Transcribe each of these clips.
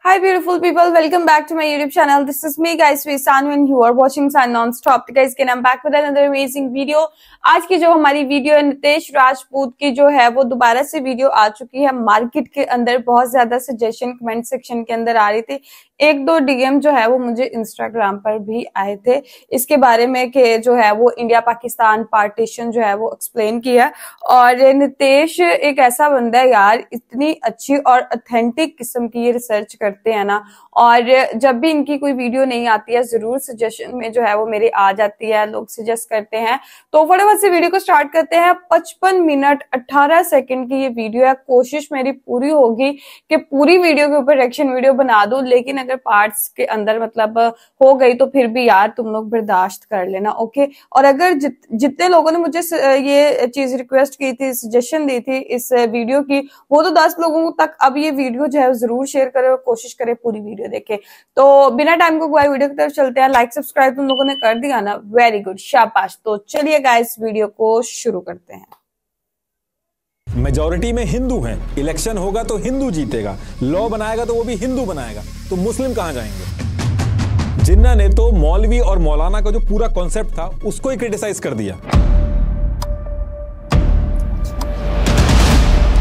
Hi beautiful people, welcome back to my YouTube channel. This is me guys, Sanu, and you are watching Sun Non-Stop. तो guys, again I'm back with another amazing video. आज की जो हमारी video है नितेश राजपूत की जो है वो दोबारा से वीडियो आ चुकी है। मार्केट के अंदर बहुत ज्यादा सजेशन कमेंट सेक्शन के अंदर आ रही थी। एक दो डीएम जो है वो मुझे इंस्टाग्राम पर भी आए थे इसके बारे में कि जो है वो इंडिया पाकिस्तान पार्टीशन जो है वो एक्सप्लेन किया। और नितेश एक ऐसा बंदा है यार, इतनी अच्छी और ऑथेंटिक किस्म की ये रिसर्च करते हैं ना, और जब भी इनकी कोई वीडियो नहीं आती है जरूर सजेशन में जो है वो मेरे आ जाती है, लोग सजेस्ट करते हैं। तो फटाफट से वीडियो को स्टार्ट करते हैं। 55 मिनट 18 सेकंड की ये वीडियो है। कोशिश मेरी पूरी होगी कि पूरी वीडियो के ऊपर रिएक्शन वीडियो बना दूं, लेकिन अगर पार्ट्स के अंदर मतलब हो गई तो फिर भी यार तुम लोग बर्दाश्त कर लेना, ओके। और अगर जितने लोगों ने मुझे ये चीज रिक्वेस्ट की थी, सजेशन दी थी इस वीडियो की, वो तो 10 लोगों तक अब ये वीडियो जो है जरूर शेयर करें और कोशिश करें पूरी वीडियो देखें। तो बिना टाइम को गवाए वीडियो की तरफ चलते हैं। लाइक सब्सक्राइब तुम लोगों ने कर दिया ना, वेरी गुड, शाबाश। तो चलिए गाइस वीडियो को शुरू करते हैं। मेजॉरिटी में हिंदू हैं, इलेक्शन होगा तो हिंदू जीतेगा, लॉ बनाएगा तो वो भी हिंदू बनाएगा, तो मुस्लिम कहां जाएंगे। जिन्ना ने तो मौलवी और मौलाना का जो पूरा कॉन्सेप्ट था उसको ही क्रिटिसाइज कर दिया।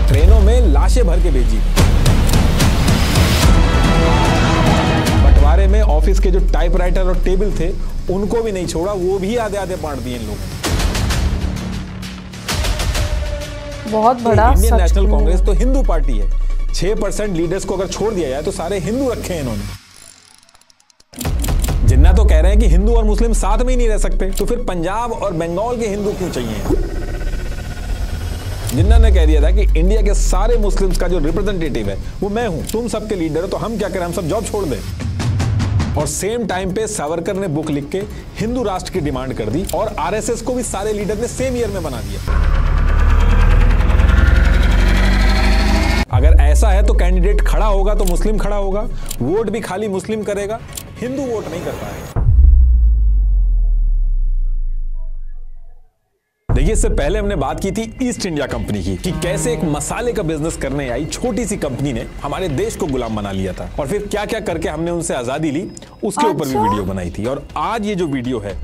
ट्रेनों में लाशें भर के भेजी, बंटवारे में ऑफिस के जो टाइपराइटर और टेबल थे उनको भी नहीं छोड़ा, वो भी आधे आधे बांट दिए इन लोगों ने। बहुत बड़ा इंडियन नेशनल कांग्रेस तो हिंदू पार्टी है। 6% लीडर्स को अगर छोड़ दिया जाए तो सारे हिंदू रखे हैं इन्होंने। जिन्ना तो कह रहे हैं कि हिंदू और मुस्लिम साथ में ही नहीं रह सकते, तो फिर पंजाब और बंगाल के हिंदू क्यों चाहिए। जिन्ना ने कह दिया था कि इंडिया के सारे मुस्लिम्स का जो रिप्रेजेंटेटिव है वो मैं हूं, तुम सबके लीडर हो, तो हम क्या करें, हम सब जॉब छोड़ दें। और सेम टाइम पे सावरकर ने बुक लिख के हिंदू राष्ट्र की डिमांड कर दी, और आरएसएस को भी सारे लीडर ने सेम ईयर में बना दिया। अगर ऐसा है तो कैंडिडेट खड़ा होगा तो मुस्लिम खड़ा होगा, वोट भी खाली मुस्लिम करेगा, हिंदू वोट नहीं कर पाएगा। देखिए, इससे पहले हमने बात की थी ईस्ट इंडिया कंपनी की, कि कैसे एक मसाले का बिजनेस करने आई छोटी सी कंपनी ने हमारे देश को गुलाम बना लिया था, और फिर क्या क्या करके हमने उनसे आजादी ली उसके ऊपर भी वीडियो बनाई थी। और आज ये जो वीडियो है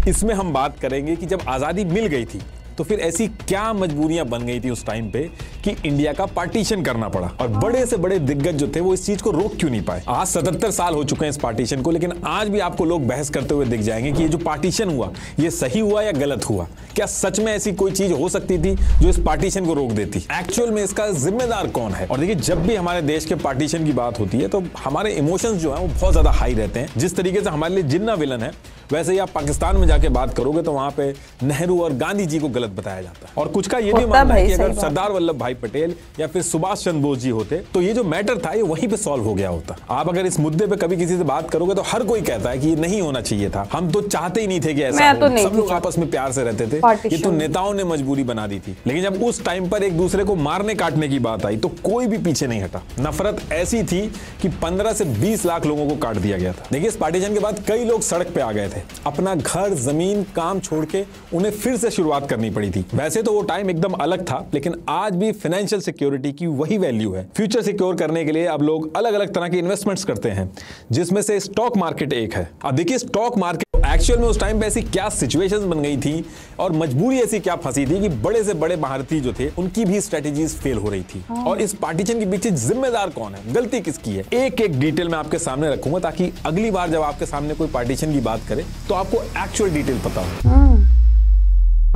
इसमें हम बात करेंगे कि जब आजादी मिल गई थी तो फिर ऐसी क्या मजबूरियां बन गई थी उस टाइम पे कि इंडिया का पार्टीशन करना पड़ा, और बड़े से बड़े दिग्गज जो थे वो इस चीज को रोक क्यों नहीं पाए। आज 77 साल हो चुके हैं इस पार्टीशन को, लेकिन आज भी आपको लोग बहस करते हुए दिख जाएंगे कि ये जो पार्टीशन हुआ ये सही हुआ या गलत हुआ। क्या सच में ऐसी कोई चीज हो सकती थी जो इस पार्टीशन को रोक देती, एक्चुअल में इसका जिम्मेदार कौन है। और देखिए, जब भी हमारे देश के पार्टीशन की बात होती है तो हमारे इमोशंस जो है वो बहुत ज्यादा हाई रहते हैं। जिस तरीके से हमारे लिए जिन्ना विलन है, वैसे ही आप पाकिस्तान में जाके बात करोगे तो वहां पे नेहरू और गांधी जी को गलत बताया जाता है। और कुछ का ये भी मानना है कि अगर सरदार वल्लभ भाई पटेल या फिर सुभाष चंद्र बोस जी होते तो ये जो मैटर था ये वहीं पे सॉल्व हो गया होता। आप अगर इस मुद्दे पे कभी किसी से बात करोगे तो हर कोई कहता है कि ये नहीं होना चाहिए था, हम तो चाहते ही नहीं थे कि ऐसा हो, सब लोग आपस में प्यार से रहते थे, ये तो नेताओं ने मजबूरी बना दी थी। लेकिन जब उस टाइम पर एक दूसरे को मारने काटने की बात आई तो कोई भी पीछे नहीं हटा। नफरत ऐसी थी कि 15 से 20 लाख लोगों को काट दिया गया था। देखिए, इस पार्टीशन के बाद कई लोग सड़क पे आ गए थे, अपना घर जमीन काम छोड़ के उन्हें फिर से शुरुआत करनी पड़ी थी। वैसे तो वो टाइम एकदम अलग था, लेकिन आज भी फाइनेंशियल सिक्योरिटी की वही वैल्यू है। फ्यूचर सिक्योर करने के लिए अब लोग अलग अलग तरह के इन्वेस्टमेंट्स करते हैं, जिसमें से स्टॉक मार्केट एक है। अब देखिए, स्टॉक मार्केट एक्चुअल में उस टाइम पे ऐसी क्या सिचुएशंस बन गई थी और मजबूरी ऐसी क्या फंसी थी कि बड़े से बड़े भारतीय जो थे उनकी भी स्ट्रेटेजीज फेल हो रही थी। और इस पार्टीशन के पीछे जिम्मेदार कौन है, गलती किसकी है, एक एक डिटेल मैं आपके सामने रखूंगा, ताकि अगली बार जब आपके सामने कोई पार्टीशन की बात करे तो आपको एक्चुअल डिटेल पता हो।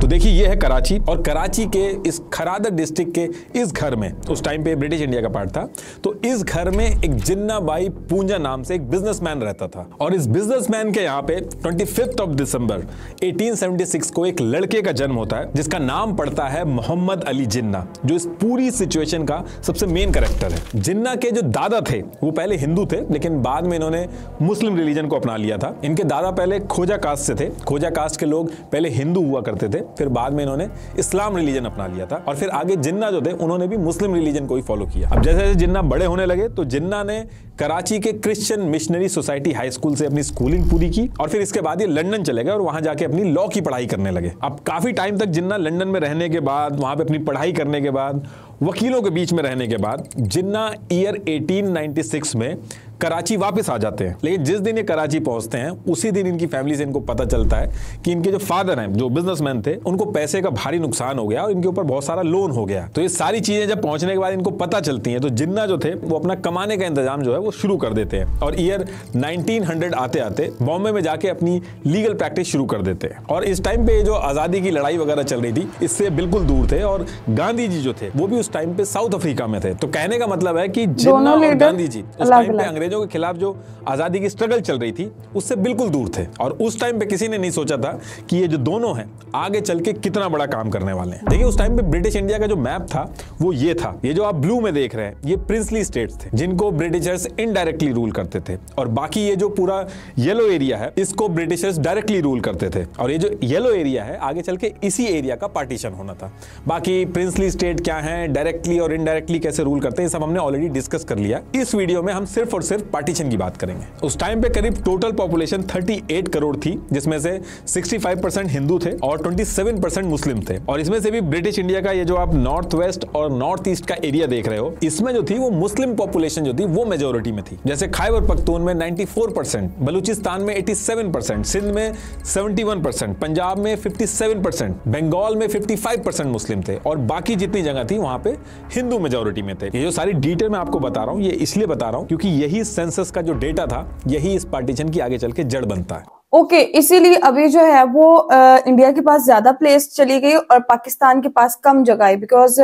तो देखिए, ये है कराची, और कराची के इस खरादर डिस्ट्रिक्ट के इस घर में, उस टाइम पे ब्रिटिश इंडिया का पार्ट था, तो इस घर में एक जिन्ना बाई पूंजा नाम से एक बिजनेसमैन रहता था। और इस बिजनेसमैन के यहाँ पे 25 दिसंबर 1876 को एक लड़के का जन्म होता है जिसका नाम पड़ता है मोहम्मद अली जिन्ना, जो इस पूरी सिचुएशन का सबसे मेन कैरेक्टर है। जिन्ना के जो दादा थे वो पहले हिंदू थे, लेकिन बाद में इन्होंने मुस्लिम रिलीजन को अपना लिया था। इनके दादा पहले खोजा कास्ट से थे, खोजा कास्ट के लोग पहले हिंदू हुआ करते थे, फिर बाद में इन्होंने इस्लाम रिलीजन अपना लिया था, और फिर आगे जिन्ना जो थे उन्होंने भी मुस्लिम रिलीजन को ही फॉलो किया। अब जैसे जैसे जिन्ना बड़े होने लगे तो जिन्ना ने कराची के Christian missionary society high school से अपनी स्कूलिंग पूरी की, और फिर इसके बाद ये लंदन चले गए और वहां जाके अपनी लॉ की पढ़ाई करने लगे। अब काफी टाइम तक जिन्ना लंदन में रहने के बाद, वहां पे अपनी पढ़ाई करने के बाद, वकीलों के बीच में रहने के बाद, जिन्ना ईयर 1896 में कराची वापस आ जाते हैं। लेकिन जिस दिन ये कराची पहुंचते हैं उसी दिन इनकी फैमिली से इनको पता चलता है कि इनके जो फादर हैं, जो बिजनेसमैन थे, उनको पैसे का भारी नुकसान हो गया और इनके ऊपर बहुत सारा लोन हो गया। तो ये सारी चीजें जब पहुंचने के बाद इनको पता चलती हैं तो जिन्ना जो थे वो अपना कमाने का इंतजाम जो है वो शुरू कर देते हैं और ईयर 1900 आते आते बॉम्बे में जाके अपनी लीगल प्रैक्टिस शुरू कर देते हैं। और इस टाइम पे जो आजादी की लड़ाई वगैरह चल रही थी इससे बिल्कुल दूर थे और गांधी जी जो थे वो भी उस टाइम पे साउथ अफ्रीका में थे। तो कहने का मतलब है कि जिन्ना और गांधी जी उस टाइम पे अंग्रेजों के खिलाफ जो आजादी की स्ट्रगल चल रही थी उससे बिल्कुल दूर थे और उस टाइम पे किसी ने नहीं सोचा था कि ये जो दोनों हैं आगे चल के कितना बड़ा काम करने वाले हैं। देखिए उस टाइम पे ब्रिटिश इंडिया का जो मैप था वो ये था। ये जो आप ब्लू में देख रहे हैं ये प्रिंसली स्टेट्स थे जिनको ब्रिटिशर्स इनडायरेक्टली रूल करते थे और बाकी ये जो पूरा येलो एरिया है इसको ब्रिटिशर्स डायरेक्टली रूल करते थे और ये जो येलो एरिया है आगे चल के इसी एरिया का पार्टीशन होना था। बाकी प्रिंसली स्टेट क्या है, डायरेक्टली और इनडायरेक्टली कैसे रूल करते हैं, सब हमने ऑलरेडी डिस्कस कर लिया। इस वीडियो में हम सिर्फ और सिर्फ पार्टीशन की बात करेंगे। उस टाइम पे करीब टोटल पॉपुलेशन 38 करोड़ थी जिसमें से 65% हिंदू थे और 27% मुस्लिम थे। और इसमें से भी ब्रिटिश इंडिया का ये जो आप नॉर्थ वेस्ट और नॉर्थ ईस्ट का एरिया देख रहे हो इसमें जो थी वो मुस्लिम पॉपुलेशन जो थी वो मेजोरिटी में थी। जैसे खैबर पख्तून में 94%, बलूचिस्तान में 87%, सिंध में 71%, पंजाब में 57%, बंगाल में 55% मुस्लिम थे और बाकी जितनी जगह थी वहां पे हिंदू मेजोरिटी में थे। ये जो सारी डिटेल मैं आपको बता रहा हूं ये इसलिए बता रहा हूं क्योंकि यही सेंसस का जो डेटा था यही इस पार्टीशन की आगे चल के जड़ बनता है। ओके, इसीलिए अभी जो है वो इंडिया के पास ज्यादा प्लेस चली गई और पाकिस्तान के पास कम जगह है बिकॉज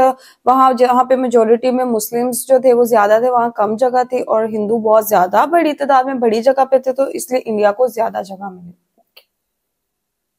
वहां जहाँ पे मेजोरिटी में मुस्लिम्स जो थे वो ज्यादा थे वहां कम जगह थी और हिंदू बहुत ज्यादा बड़ी तादाद में बड़ी जगह पे थे तो इसलिए इंडिया को ज्यादा जगह मिली।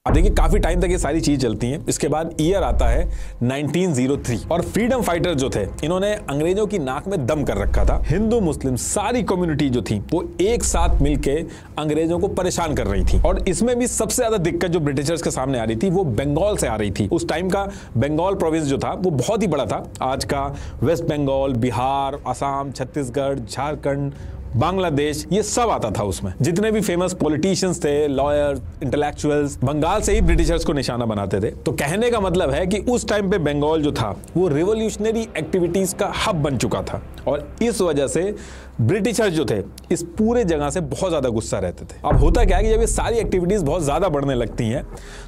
अब देखिए काफी टाइम तक ये सारी चीज चलती हैं। इसके बाद ईयर आता है 1903 और फ्रीडम फाइटर जो थे इन्होंने अंग्रेजों की नाक में दम कर रखा था। हिंदू मुस्लिम सारी कम्युनिटी जो थी वो एक साथ मिलके अंग्रेजों को परेशान कर रही थी और इसमें भी सबसे ज्यादा दिक्कत जो ब्रिटिशर्स के सामने आ रही थी वो बंगाल से आ रही थी। उस टाइम का बंगाल प्रोविंस जो था वो बहुत ही बड़ा था। आज का वेस्ट बंगाल, बिहार, असम, छत्तीसगढ़, झारखंड, बांग्लादेश ये सब आता था उसमें। जितने भी फेमस पॉलिटिशियंस थे, लॉयर्स, इंटेलेक्चुअल्स बंगाल से ही ब्रिटिशर्स को निशाना बनाते थे। तो कहने का मतलब है कि उस टाइम पे बंगाल जो था वो रिवॉल्यूशनरी एक्टिविटीज का हब बन चुका था और इस वजह से ब्रिटिशर्स जो थे इस पूरे जगह से बहुत ज्यादा गुस्सा रहते थे। अब होता क्या है कि जब ये सारी एक्टिविटीज बहुत ज्यादा बढ़ने लगती हैं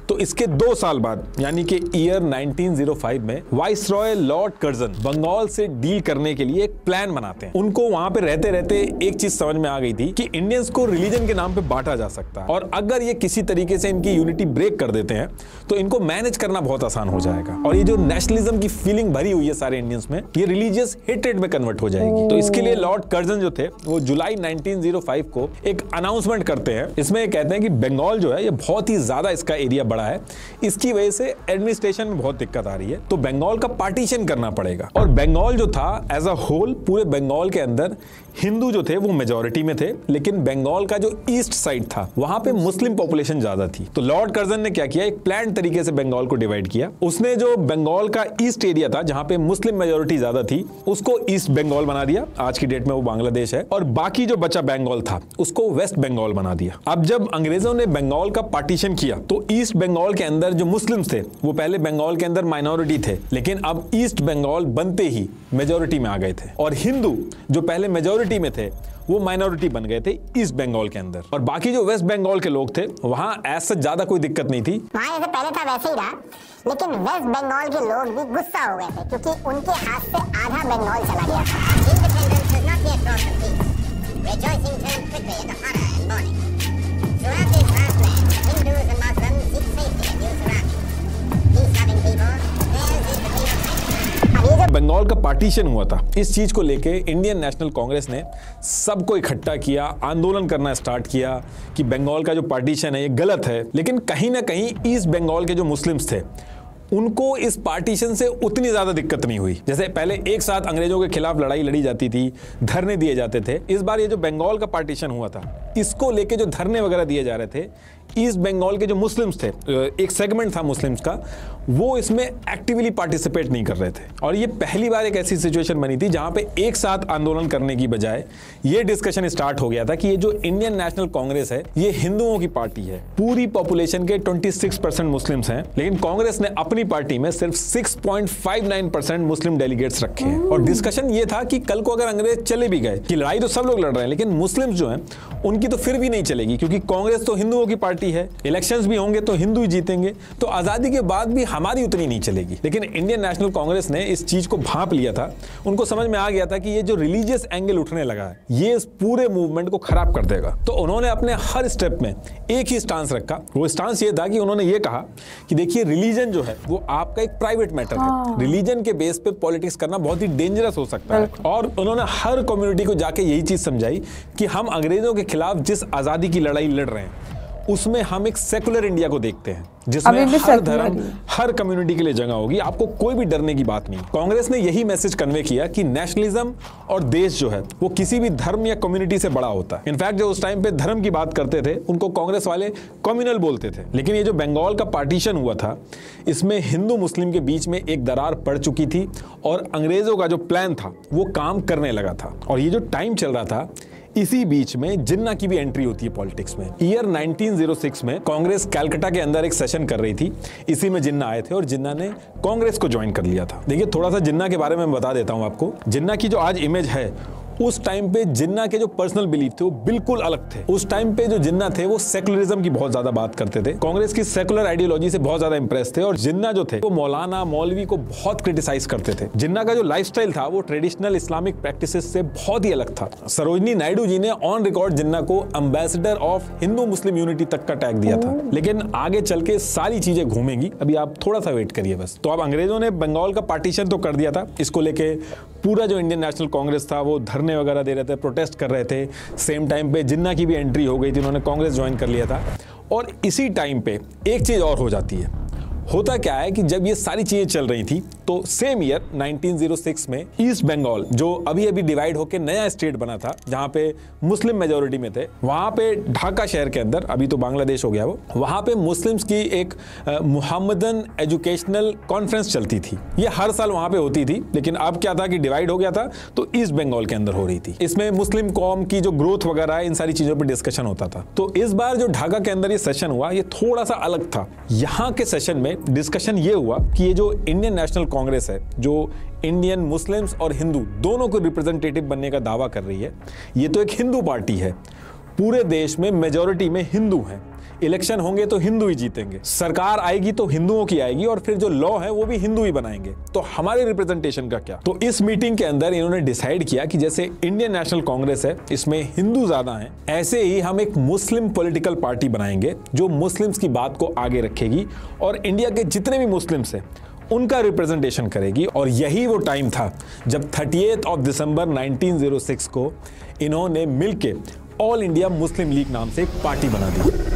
तो इसके 2 साल बाद यानी कि ईयर 1905 में वाइसरॉय लॉर्ड कर्जन बंगाल से डील करने के लिए एक प्लान बनाते हैं। उनको वहां पे रहते रहते एक चीज समझ में आ गई थी कि इंडियंस को रिलीजन के नाम पे बांटा जा सकता है और अगर ये किसी तरीके से इनकी यूनिटी ब्रेक कर देते हैं तो इनको मैनेज करना बहुत आसान हो जाएगा और ये जो नेशनलिज्म की फीलिंग भरी हुई है सारे इंडियंस में ये रिलीजियस हेट्रेड में कन्वर्ट हो जाएगी। तो इसके लिए लॉर्ड कर्जन जो थे वो जुलाई 1905 को एक अनाउंसमेंट करते हैं। इसमें कहते हैं कि बंगाल जो है ये बहुत ही ज्यादा इसका एरिया बड़ा है, इसकी वजह से एडमिनिस्ट्रेशन में बहुत दिक्कत आ रही है तो बंगाल का पार्टीशन करना पड़ेगा। और बंगाल जो था एज अ होल पूरे बंगाल के अंदर हिंदू जो थे वो मेजोरिटी में थे लेकिन बंगाल का जो ईस्ट साइड था वहां पे मुस्लिम पॉपुलेशन ज्यादा थी। तो लॉर्ड कर्जन ने क्या किया, एक प्लान तरीके से बंगाल को डिवाइड किया। उसने जो बंगाल का ईस्ट एरिया था जहां पे मुस्लिम मेजोरिटी ज्यादा थी उसको ईस्ट बंगाल बना दिया, आज की डेट में वो बांग्लादेश है, और बाकी जो बचा बंगाल था उसको वेस्ट बंगाल बना दिया। अब जब अंग्रेजों ने बंगाल का पार्टीशन किया तो ईस्ट बंगाल के अंदर जो मुस्लिम्स थे वो पहले बंगाल के अंदर माइनॉरिटी थे लेकिन अब ईस्ट बंगाल बनते ही मेजोरिटी में आ गए थे और हिंदू जो पहले मेजोरिटी में थे वो माइनॉरिटी बन गए थे ईस्ट बंगाल के अंदर। और बाकी जो वेस्ट बंगाल के लोग थे वहां ऐसा ज्यादा कोई दिक्कत नहीं थी, वहां जैसे पहले था वैसे ही रहा लेकिन वेस्ट बंगाल के लोग भी गुस्सा हो गए थे क्योंकि उनके हाथ से आधा बंगाल चला गया था। Rejoicing turned quickly into horror and mourning. Throughout this vast land, Hindus and Muslims seek safety in new surroundings. Peace-loving people, theirs is the freedom. Bengal का पार्टीशन हुआ था, इस चीज को लेके इंडियन नेशनल कांग्रेस ने सबको इकट्ठा किया, आंदोलन करना स्टार्ट किया कि बंगाल का जो पार्टीशन है ये गलत है। लेकिन कहीं ना कहीं ईस्ट बंगाल के जो मुस्लिम्स थे उनको इस पार्टीशन से उतनी ज्यादा दिक्कत नहीं हुई। जैसे पहले एक साथ अंग्रेजों के खिलाफ लड़ाई लड़ी जाती थी, धरने दिए जाते थे, इस बार ये जो बंगाल का पार्टीशन हुआ था इसको लेके जो धरने वगैरह दिए जा रहे थे ईस्ट बंगाल के जो मुस्लिम्स थे, एक सेगमेंट था मुस्लिम्स का, वो इसमें एक्टिवली पार्टिसिपेट नहीं कर रहे थे। और ये पहली बार एक ऐसी सिचुएशन बनी थी जहां पे एक साथ आंदोलन करने की बजाय ये डिस्कशन स्टार्ट हो गया था कि ये जो इंडियन नेशनल कांग्रेस है ये हिंदुओं की पार्टी है। पूरी पॉपुलेशन के 26% मुस्लिम्स हैं, लेकिन कांग्रेस ने अपनी पार्टी में सिर्फ 6.59% मुस्लिम डेलीगेट्स रखे हैं। और डिस्कशन ये था कि कल को अगर अंग्रेज चले भी गए, कि लड़ाई तो सब लोग लड़ रहे हैं, लेकिन मुस्लिम्स जो हैं उनकी तो फिर भी नहीं चलेगी, क्योंकि कांग्रेस तो हिंदुओं की पार्टी है, इलेक्शंस भी होंगे तो हिंदू ही जीतेंगे, तो आजादी के बाद भी हमारी उतनी नहीं चलेगी। लेकिन इंडियन नेशनल कांग्रेस ने इस चीज को भांप लिया था। उनको समझ में आ गया था कि ये जो रिलीजियस एंगल उठने लगा है ये इस पूरे मूवमेंट को खराब कर देगा। तो उन्होंने अपने हर स्टेप में एक ही स्टांस रखा। वो स्टांस ये था कि उन्होंने ये कहा कि देखिए, रिलीजन जो है वो आपका एक प्राइवेट मैटर है, रिलीजन के बेस पे पॉलिटिक्स करना बहुत ही डेंजरस हो सकता है। और उन्होंने हर कम्युनिटी को जाके यही चीज समझाई कि हम अंग्रेजों के खिलाफ जिस आजादी की लड़ाई लड़ रहे हैं उसमें हम एक सेकुलर इंडिया को देखते हैं, जिसमें हर धर्म, हर कम्युनिटी के लिए जगह होगी, आपको कोई भी डरने की बात नहीं। कांग्रेस ने यही मैसेज कन्वे किया कि नेशनलिज्म और देश जो है वो किसी भी धर्म या कम्युनिटी से बड़ा होता है। इनफैक्ट जो उस टाइम पे धर्म की बात करते थे उनको कांग्रेस वाले कम्युनल बोलते थे। लेकिन ये जो बंगाल का पार्टीशन हुआ था इसमें हिंदू मुस्लिम के बीच में एक दरार पड़ चुकी थी और अंग्रेजों का जो प्लान था वो काम करने लगा था। और ये जो टाइम चल रहा था इसी बीच में जिन्ना की भी एंट्री होती है पॉलिटिक्स में। ईयर 1906 में कांग्रेस कलकत्ता के अंदर एक सेशन कर रही थी, इसी में जिन्ना आए थे और जिन्ना ने कांग्रेस को ज्वाइन कर लिया था। देखिए, थोड़ा सा जिन्ना के बारे में बता देता हूं आपको। जिन्ना की जो आज इमेज है, उस टाइम पे जिन्ना के जो पर्सनल बिलीफ थे वो बिल्कुल अलग थे। उस टाइम पे जो जिन्ना थे वो सेकुलरिज्म की बहुत ज्यादा बात करते थे, कांग्रेस की सेकुलर आइडियोलॉजी से बहुत ज्यादा इंप्रेस थे। और जिन्ना जो थे वो मौलाना मौलवी को बहुत क्रिटिसाइज करते थे। जिन्ना का जो लाइफस्टाइल था वो ट्रेडिशनल इस्लामिक प्रैक्टिसेस से बहुत ही अलग था। सरोजनी नायडू जी ने ऑन रिकॉर्ड जिन्ना को ambassador of Hindu Muslim unity तक का टैग दिया था। लेकिन आगे चल के सारी चीजें घूमेंगी, अभी आप थोड़ा सा वेट करिए बस। तो अब अंग्रेजों ने बंगाल का पार्टीशन तो कर दिया था, इसको लेके पूरा जो इंडियन नेशनल कांग्रेस था वो धरने वगैरह दे रहे थे, प्रोटेस्ट कर रहे थे। सेम टाइम पे जिन्ना की भी एंट्री हो गई थी, उन्होंने कांग्रेस ज्वाइन कर लिया था। और इसी टाइम पे एक चीज और हो जाती है। होता क्या है कि जब ये सारी चीजें चल रही थी तो सेम ईयर 1906 में ईस्ट बंगाल जो अभी अभी डिवाइड होकर नया स्टेट बना था, जहां पे मुस्लिम मेजोरिटी में थे, वहां पे ढाका शहर के अंदर, अभी तो बांग्लादेश हो गया वो, वहां पे मुस्लिम्स की एक मुहम्मदन एजुकेशनल कॉन्फ्रेंस चलती थी। ये हर साल वहां पे होती थी, लेकिन अब क्या था कि डिवाइड हो गया था तो ईस्ट बंगाल के अंदर हो रही थी। इसमें मुस्लिम कौम की जो ग्रोथ वगैरह है, इन सारी चीजों पर डिस्कशन होता था। तो इस बार जो ढाका के अंदर ये सेशन हुआ ये थोड़ा सा अलग था। यहाँ के सेशन में डिस्कशन ये हुआ कि ये जो इंडियन नेशनल कांग्रेस है, जो इंडियन मुस्लिम्स और हिंदू दोनों को रिप्रेजेंटेटिव बनने का दावा कर रही है, ये तो एक हिंदू पार्टी है। पूरे देश में मेजॉरिटी में हिंदू हैं, इलेक्शन होंगे तो हिंदू ही जीतेंगे, सरकार आएगी तो हिंदुओं की आएगी और फिर जो लॉ है वो भी हिंदू ही बनाएंगे, तो हमारे रिप्रेजेंटेशन का क्या। तो इस मीटिंग के अंदर इन्होंने डिसाइड किया कि जैसे इंडियन नेशनल कांग्रेस है, इसमें हिंदू ज्यादा हैं, ऐसे ही हम एक मुस्लिम पॉलिटिकल पार्टी बनाएंगे जो मुस्लिम्स की बात को आगे रखेगी और इंडिया के जितने भी मुस्लिम्स हैं उनका रिप्रेजेंटेशन करेगी। और यही वो टाइम था जब 30 दिसंबर 1906 को इन्होंने मिलके ऑल इंडिया मुस्लिम लीग नाम से एक पार्टी बना दी।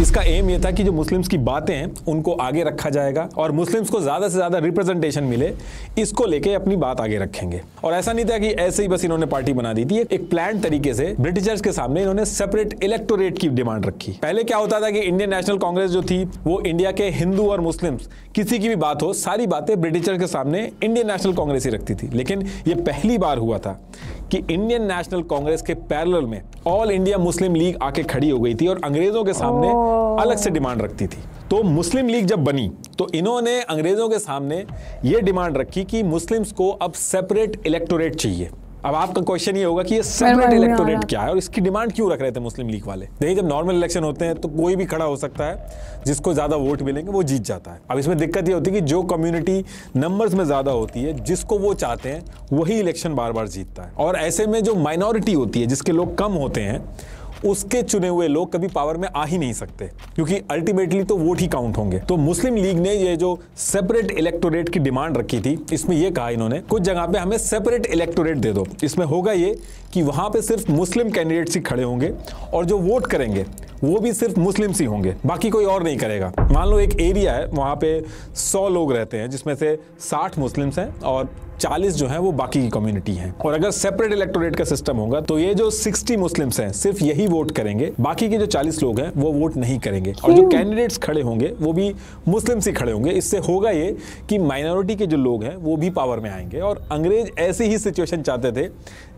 इसका एम यह था कि जो मुस्लिम्स की बातें हैं उनको आगे रखा जाएगा और मुस्लिम्स को ज्यादा से ज्यादा रिप्रेजेंटेशन मिले, इसको लेके अपनी बात आगे रखेंगे। और ऐसा नहीं था कि ऐसे ही बस इन्होंने पार्टी बना दी थी, एक प्लान तरीके से ब्रिटिशर्स के सामने इन्होंने सेपरेट इलेक्टोरेट की डिमांड रखी। पहले क्या होता था कि इंडियन नेशनल कांग्रेस जो थी वो इंडिया के हिंदू और मुस्लिम्स किसी की भी बात हो, सारी बातें ब्रिटिशर्स के सामने इंडियन नेशनल कांग्रेस ही रखती थी। लेकिन ये पहली बार हुआ था कि इंडियन नेशनल कांग्रेस के पैरेलल में ऑल इंडिया मुस्लिम लीग आके खड़ी हो गई थी और अंग्रेजों के सामने अलग से डिमांड रखती थी। तो मुस्लिम लीग जब बनी तो इन्होंने अंग्रेजों के सामने ये डिमांड रखी कि मुस्लिम्स को अब सेपरेट इलेक्टोरेट चाहिए। अब आपका क्वेश्चन ये होगा कि ये सेपरेट इलेक्टोरेट क्या है और इसकी डिमांड क्यों रख रहे थे मुस्लिम लीग वाले। देखिए, जब नॉर्मल इलेक्शन होते हैं तो कोई भी खड़ा हो सकता है, जिसको ज्यादा वोट मिलेंगे वो जीत जाता है। अब इसमें दिक्कत ये होती है कि जो कम्युनिटी नंबर्स में ज्यादा होती है, जिसको वो चाहते हैं वही इलेक्शन बार बार जीतता है। और ऐसे में जो माइनॉरिटी होती है, जिसके लोग कम होते हैं, उसके चुने हुए लोग कभी पावर में आ ही नहीं सकते, क्योंकि अल्टीमेटली तो वोट ही काउंट होंगे। तो मुस्लिम लीग ने ये जो सेपरेट इलेक्टोरेट की डिमांड रखी थी, इसमें ये कहा इन्होंने कुछ जगह पे हमें सेपरेट इलेक्टोरेट दे दो। इसमें होगा ये कि वहां पे सिर्फ मुस्लिम कैंडिडेट्स ही खड़े होंगे और जो वोट करेंगे वो भी सिर्फ मुस्लिम्स ही होंगे, बाकी कोई और नहीं करेगा। मान लो एक एरिया है, वहां पे 100 लोग रहते हैं, जिसमें से 60 मुस्लिम्स हैं और 40 जो है वो बाकी की कम्युनिटी है। और अगर सेपरेट इलेक्टोरेट का सिस्टम होगा तो ये जो 60 मुस्लिम्स हैं सिर्फ यही वोट करेंगे, बाकी के जो 40 लोग हैं वो वोट नहीं करेंगे। और जो कैंडिडेट्स खड़े होंगे वो भी मुस्लिम्स ही खड़े होंगे। इससे होगा ये कि माइनॉरिटी के जो लोग हैं वो भी पावर में आएंगे। और अंग्रेज ऐसी ही सिचुएशन चाहते थे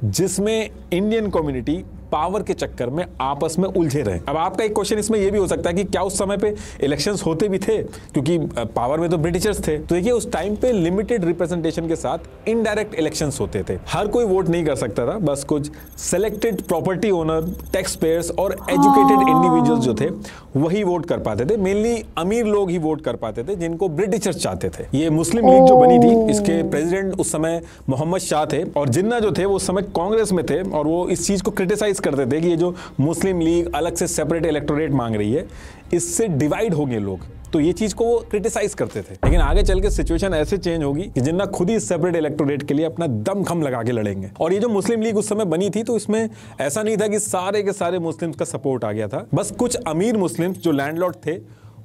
जिसमें इंडियन कम्युनिटी पावर के चक्कर में आपस में उलझे रहे। अब आपका एक क्वेश्चन इसमें यह भी हो सकता है कि क्या उस समय पे इलेक्शंस होते भी थे, क्योंकि पावर में तो ब्रिटिशर्स थे। तो देखिए उस टाइम पे लिमिटेड रिप्रेजेंटेशन के साथ इनडायरेक्ट इलेक्शंस होते थे। हर कोई वोट नहीं कर सकता था, बस कुछ selected property owner, tax payers और एजुकेटेड इंडिविजुअल्स जो थे वही वोट कर पाते थे। मेनली अमीर लोग ही वोट कर पाते थे जिनको ब्रिटिशर्स चाहते थे। ये मुस्लिम लीग जो बनी थी इसके प्रेसिडेंट उस समय मोहम्मद शाह थे, और जिन्ना जो थे वो उस समय कांग्रेस में थे, और वो इस चीज को क्रिटिसाइज करते थे कि ये जो मुस्लिम लीग अलग से सेपरेट इलेक्टोरेट मांग रही है इससे डिवाइड होंगे लोग। तो ये चीज को वो क्रिटिसाइज करते थे। लेकिन आगे चल के सिचुएशन ऐसे चेंज होगी कि जिन्ना खुद ही सेपरेट इलेक्टोरेट के लिए अपना दम खम लगा के लड़ेंगे। और ये जो मुस्लिम लीग उस समय बनी थी तो इसमें ऐसा नहीं था कि सारे के सारे मुस्लिम्स का सपोर्ट आ गया था। बस कुछ अमीर मुस्लिम्स जो लैंडलॉर्ड थे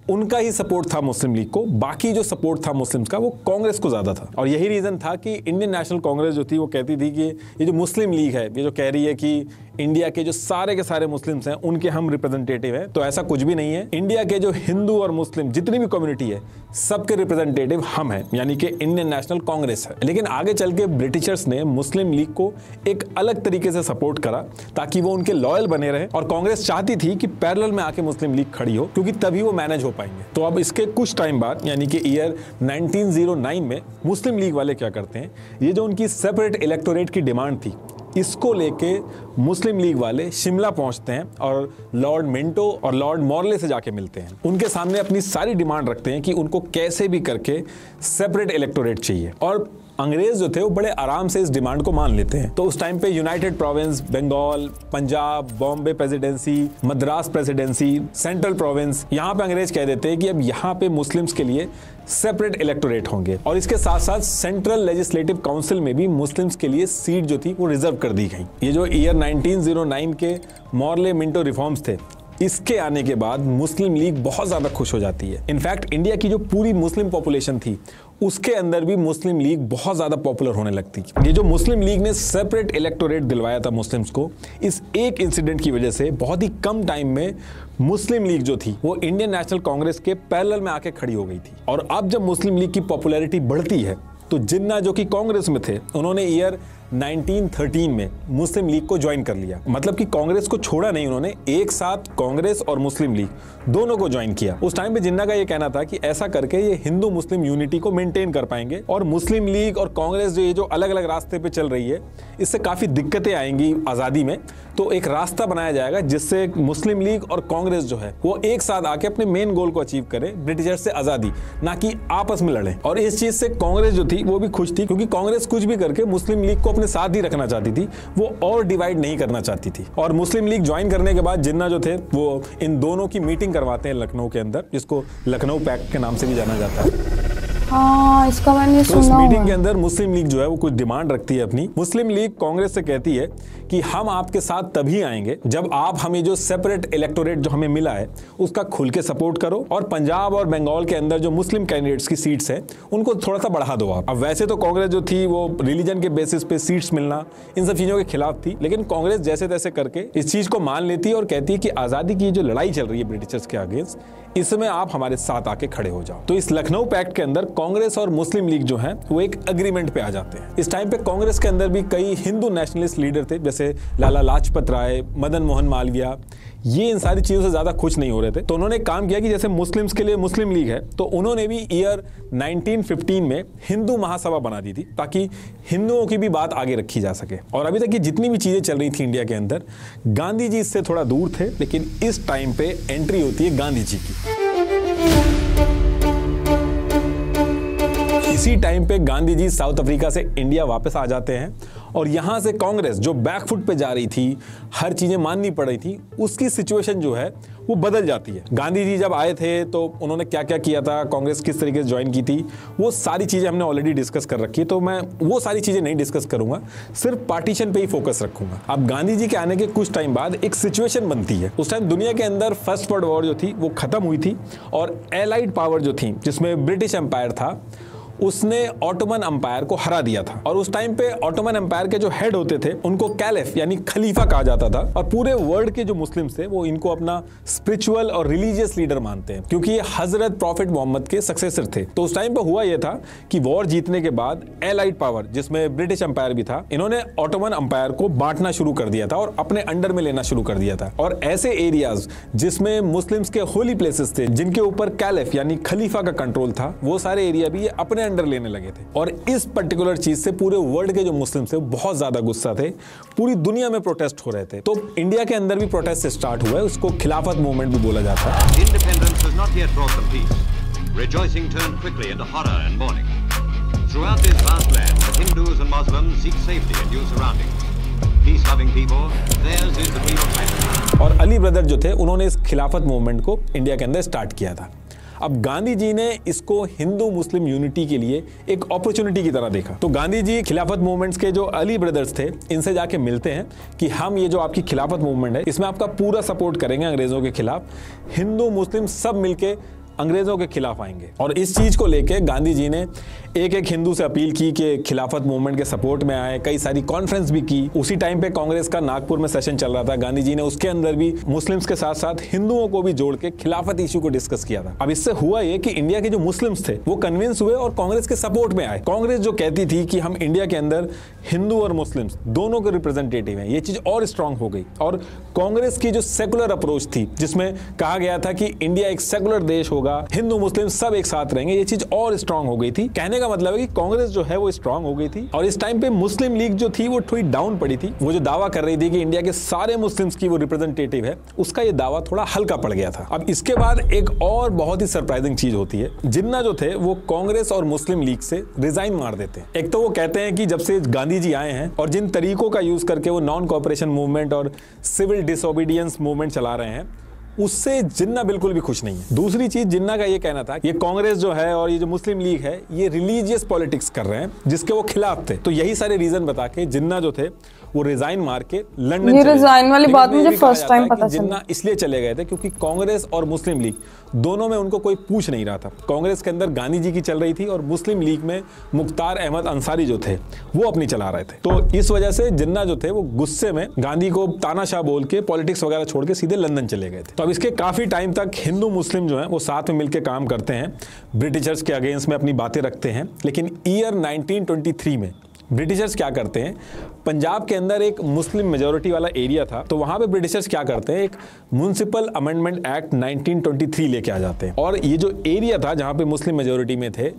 उनका ही सपोर्ट था मुस्लिम लीग को, बाकी जो सपोर्ट था मुस्लिम्स का वो कांग्रेस को ज्यादा था। और यही रीजन था कि इंडियन नेशनल कांग्रेस जो थी वो कहती थी कि ये जो मुस्लिम लीग है, ये जो कह रही है कि इंडिया के जो सारे के सारे मुस्लिम्स हैं उनके हम रिप्रेजेंटेटिव हैं, तो ऐसा कुछ भी नहीं है। इंडिया के जो हिंदू और मुस्लिम जितनी भी कम्युनिटी है सबके रिप्रेजेंटेटिव हम हैं, यानी कि इंडियन नेशनल कांग्रेस है। लेकिन आगे चल के ब्रिटिशर्स ने मुस्लिम लीग को एक अलग तरीके से सपोर्ट करा ताकि वो उनके लॉयल बने रहे, और कांग्रेस चाहती थी कि पैरेलल में आके मुस्लिम लीग खड़ी हो, क्योंकि तभी वो मैनेज हो पाएंगे। तो अब इसके कुछ टाइम बाद यानी कि ईयर 1909 में मुस्लिम लीग वाले क्या करते हैं, ये जो उनकी सेपरेट इलेक्टोरेट की डिमांड थी इसको लेके मुस्लिम लीग वाले शिमला पहुंचते हैं और लॉर्ड मिंटो और लॉर्ड मॉर्ले से जाके मिलते हैं। उनके सामने अपनी सारी डिमांड रखते हैं कि उनको कैसे भी करके सेपरेट इलेक्टोरेट चाहिए, और अंग्रेज जो थे वो बड़े आराम से इस डिमांड को मान लेते हैं। तो उस टाइम पे united province, Bengal, Punjab, Bombay presidency, Madras presidency, central province, यहाँ पे अंग्रेज कह देते हैं कि अब यहाँ पे मुस्लिम्स के लिए सेपरेट इलेक्टोरेट होंगे। और इसके साथ साथ सेंट्रल लेजिस्लेटिव काउंसिल में भी मुस्लिम्स के लिए सीट जो थी वो रिजर्व कर दी गई। ये जो ईयर 1909 के मॉर्ले मिंटो रिफॉर्म्स थे, इसके आने के बाद मुस्लिम लीग बहुत ज्यादा खुश हो जाती है। इनफैक्ट इंडिया की जो पूरी मुस्लिम पॉपुलेशन थी उसके अंदर भी मुस्लिम लीग बहुत ज्यादा पॉपुलर होने लगती। ये जो मुस्लिम लीग ने सेपरेट इलेक्टोरेट दिलवाया था मुस्लिम्स को, इस एक इंसिडेंट की वजह से बहुत ही कम टाइम में मुस्लिम लीग जो थी वो इंडियन नेशनल कांग्रेस के पैरेलल में आके खड़ी हो गई थी। और अब जब मुस्लिम लीग की पॉपुलैरिटी बढ़ती है तो जिन्ना जो कि कांग्रेस में थे उन्होंने ईयर 1913 में मुस्लिम लीग को ज्वाइन कर लिया। मतलब कि कांग्रेस को छोड़ा नहीं, उन्होंने एक साथ कांग्रेस और मुस्लिम लीग दोनों को ज्वाइन किया। उस टाइम पे जिन्ना का ये कहना था कि ऐसा करके ये हिंदू मुस्लिम यूनिटी को मेंटेन कर पाएंगे, और मुस्लिम लीग और कांग्रेस जो ये जो अलग अलग रास्ते पे चल रही है इससे काफी दिक्कतें आएंगी आजादी में। तो एक रास्ता बनाया जाएगा जिससे मुस्लिम लीग और कांग्रेस जो है वो एक साथ आके अपने मेन गोल को अचीव करे, ब्रिटिशर से आजादी, ना कि आपस में लड़े। और इस चीज से कांग्रेस जो थी वो भी खुश थी, क्योंकि कांग्रेस कुछ भी करके मुस्लिम लीग को अपने साथ ही रखना चाहती थी, वो और डिवाइड नहीं करना चाहती थी। और मुस्लिम लीग ज्वाइन करने के बाद जिन्ना जो थे वो इन दोनों की मीटिंग करवाते हैं लखनऊ के अंदर, जिसको लखनऊ पैक्ट के नाम से भी जाना जाता है। हाँ, इसका मैंने सुना। तो इस मीटिंग के अंदर मुस्लिम लीग जो है वो कुछ डिमांड रखती है अपनी। मुस्लिम लीग कांग्रेस से कहती है कि हम आपके साथ तभी आएंगे जब आप हमें जो सेपरेट इलेक्टोरेट जो हमें मिला है उसका खुल के सपोर्ट करो, और पंजाब और बंगाल के अंदर जो मुस्लिम कैंडिडेट्स की सीट्स हैं उनको थोड़ा सा बढ़ा दो आप। अब वैसे तो कांग्रेस जो थी वो रिलीजन के बेसिस पे सीट्स मिलना इन सब चीजों के खिलाफ थी, लेकिन कांग्रेस जैसे तैसे करके इस चीज को मान लेती है और कहती है कि आजादी की जो लड़ाई चल रही है ब्रिटिशर्स के अगेंस्ट, इसमें आप हमारे साथ आके खड़े हो जाओ। तो इस लखनऊ पैक्ट के अंदर कांग्रेस और मुस्लिम लीग जो है वो एक एग्रीमेंट पे आ जाते हैं। इस टाइम पे कांग्रेस के अंदर भी कई हिंदू नेशनलिस्ट लीडर थे, जैसे लाला लाजपत राय, मदन मोहन मालवीय, ये इन सारी चीजों से ज्यादा खुश नहीं हो रहे थे। तो उन्होंने काम किया कि जैसे मुस्लिम्स के लिए मुस्लिम लीग है, तो उन्होंने भी ईयर 1915 में हिंदू महासभा बना दी थी ताकि हिंदुओं की भी बात आगे रखी जा सके। और अभी तक ये जितनी भी चीजें चल रही थी इंडिया के अंदर, गांधी जी इससे थोड़ा दूर थे, लेकिन इस टाइम पे एंट्री होती है गांधी जी की। इसी टाइम पे गांधी जी साउथ अफ्रीका से इंडिया वापस आ जाते हैं, और यहां से कांग्रेस जो बैकफुट पे जा रही थी, हर चीजें माननी पड़ रही थी, उसकी सिचुएशन जो है वो बदल जाती है। गांधी जी जब आए थे तो उन्होंने क्या क्या किया था, कांग्रेस किस तरीके से ज्वाइन की थी, वो सारी चीजें हमने ऑलरेडी डिस्कस कर रखी है, तो मैं वो सारी चीजें नहीं डिस्कस करूंगा, सिर्फ पार्टीशन पे ही फोकस रखूंगा। अब गांधी जी के आने के कुछ टाइम बाद एक सिचुएशन बनती है। उस टाइम दुनिया के अंदर फर्स्ट वर्ल्ड वॉर जो थी वो खत्म हुई थी, और एलाइड पावर जो थी जिसमें ब्रिटिश एम्पायर था उसने ऑटोमन अंपायर को हरा दिया था। और उस टाइम पे ऑटोमन अंपायर के जो हेड होते थे उनको कैलिफ यानी खलीफा कहा जाता था, और पूरे वर्ल्ड के जो मुस्लिम्स थे वो इनको अपना स्पिरिचुअल और रिलीजियस लीडर मानते हैं, क्योंकि ये हजरत प्रॉफिट मोहम्मद के सक्सेसर थे। तो उस टाइम पे हुआ ये था कि वॉर जीतने के बाद एलाइड पावर, जिसमें ब्रिटिश अंपायर भी था, इन्होंने ऑटोमन अंपायर को बांटना शुरू कर दिया था और अपने अंडर में लेना शुरू कर दिया था। और ऐसे एरियाज जिसमें मुस्लिम्स के होली प्लेसेस थे, जिनके ऊपर कैलिफ यानी खलीफा का कंट्रोल था, वो सारे एरिया भी ये अपने अंडर लेने लगे थे। और इस पर्टिकुलर चीज से पूरे वर्ल्ड के जो मुस्लिम्स थे बहुत ज्यादा गुस्सा थे, पूरी दुनिया में प्रोटेस्ट हो रहे थे। तो इंडिया के अंदर भी प्रोटेस्ट स्टार्ट हुआ है, उसको खिलाफत मूवमेंट भी बोला जाता है। Independence has not yet brought them peace. Rejoicing turned quickly into horror and mourning. Throughout this vast land, Hindus and Muslims seek safety in new surroundings. Peace-loving people, theirs is the real time. और Ali brother जो थे उन्होंने इस खिलाफत movement को India के अंदर start किया था। अब गांधी जी ने इसको हिंदू मुस्लिम यूनिटी के लिए एक अपॉर्चुनिटी की तरह देखा। तो गांधी जी खिलाफत मूवमेंट्स के जो अली ब्रदर्स थे इनसे जाके मिलते हैं कि हम ये जो आपकी खिलाफत मूवमेंट है इसमें आपका पूरा सपोर्ट करेंगे अंग्रेजों के खिलाफ, हिंदू मुस्लिम सब मिलके अंग्रेजों के खिलाफ आएंगे। और इस चीज को लेके गांधी जी ने एक एक हिंदू से अपील की कि खिलाफत मूवमेंट के सपोर्ट में आए, कई सारी कॉन्फ्रेंस भी की। उसी टाइम पे कांग्रेस का नागपुर में सेशन चल रहा था, गांधी जी ने उसके अंदर भी मुस्लिम्स के साथ साथ हिंदुओं को भी जोड़ के खिलाफत इशू को डिस्कस किया था। अब इससे हुआ ये कि इंडिया के जो मुस्लिम्स थे वो कन्विंस हुए और कांग्रेस के सपोर्ट में आए। कांग्रेस जो कहती थी कि हम इंडिया के अंदर हिंदू और मुस्लिम्स दोनों के रिप्रेजेंटेटिव हैं, ये चीज और स्ट्रांग हो गई। और कांग्रेस की जो सेकुलर अप्रोच थी, जिसमें कहा गया था कि इंडिया एक सेकुलर देश होगा, हिंदू मुस्लिम सब एक साथ रहेंगे, ये चीज और स्ट्रांग हो गई थी। कहने का मतलब है कि कांग्रेस जो है वो स्ट्रांग हो गई थी। और इस टाइम पे मुस्लिम लीग जो थी वो थोड़ी डाउन पड़ी थी। वो जो दावा कर रही थी कि इंडिया के सारे मुस्लिम्स की वो रिप्रेजेंटेटिव है, उसका ये दावा थोड़ा हल्का पड़ गया था। अब इसके बाद एक और बहुत ही सरप्राइजिंग चीज होती है, जिन्ना जो थे वो कांग्रेस और मुस्लिम लीग से रिजाइन मार देते हैं। एक तो वो कहते हैं कि जब से गांधी जी आए हैं और जिन तरीकों का यूज करके वो नॉन कोऑपरेशन मूवमेंट और सिविल डिसोबीडियंस मूवमेंट चला रहे हैं, उससे जिन्ना बिल्कुल भी खुश नहीं है। दूसरी चीज जिन्ना का ये कहना था, ये कांग्रेस जो है और ये जो मुस्लिम लीग है ये रिलीजियस पॉलिटिक्स कर रहे हैं जिसके वो खिलाफ थे। तो यही सारे रीजन बता के जिन्ना जो थे वो रिजाइन मार के लंदन ये रिजाइन वाली बात मुझे फर्स्ट टाइम पता चली। जिन्ना इसलिए चले गए थे क्योंकि कांग्रेस और मुस्लिम लीग दोनों में उनको कोई पूछ नहीं रहा था। कांग्रेस के अंदर गांधी जी की चल रही थी और मुस्लिम लीग में मुख्तार अहमद अंसारी जो थे वो अपनी चला रहे थे। तो इस वजह से जिन्ना जो थे वो गुस्से में गांधी को तानाशाह बोल के पॉलिटिक्स वगैरह छोड़ के सीधे लंदन चले गए थे। तो अब इसके काफी टाइम तक हिंदू मुस्लिम जो है वो साथ में मिलकर काम करते हैं, ब्रिटिशर्स के अगेंस्ट में अपनी बातें रखते हैं। लेकिन ईयर 1923 में ब्रिटिशर्स क्या करते हैं, पंजाब के अंदर एक मुस्लिम मेजोरिटी वाला एरिया था, तो वहां पे ब्रिटिशर्स क्या करते हैं, एक म्युनिसिपल अमेंडमेंट एक्ट 1923 लेके आ जाते हैं। और ये जो एरिया था जहां पे मुस्लिम मेजोरिटी में थे,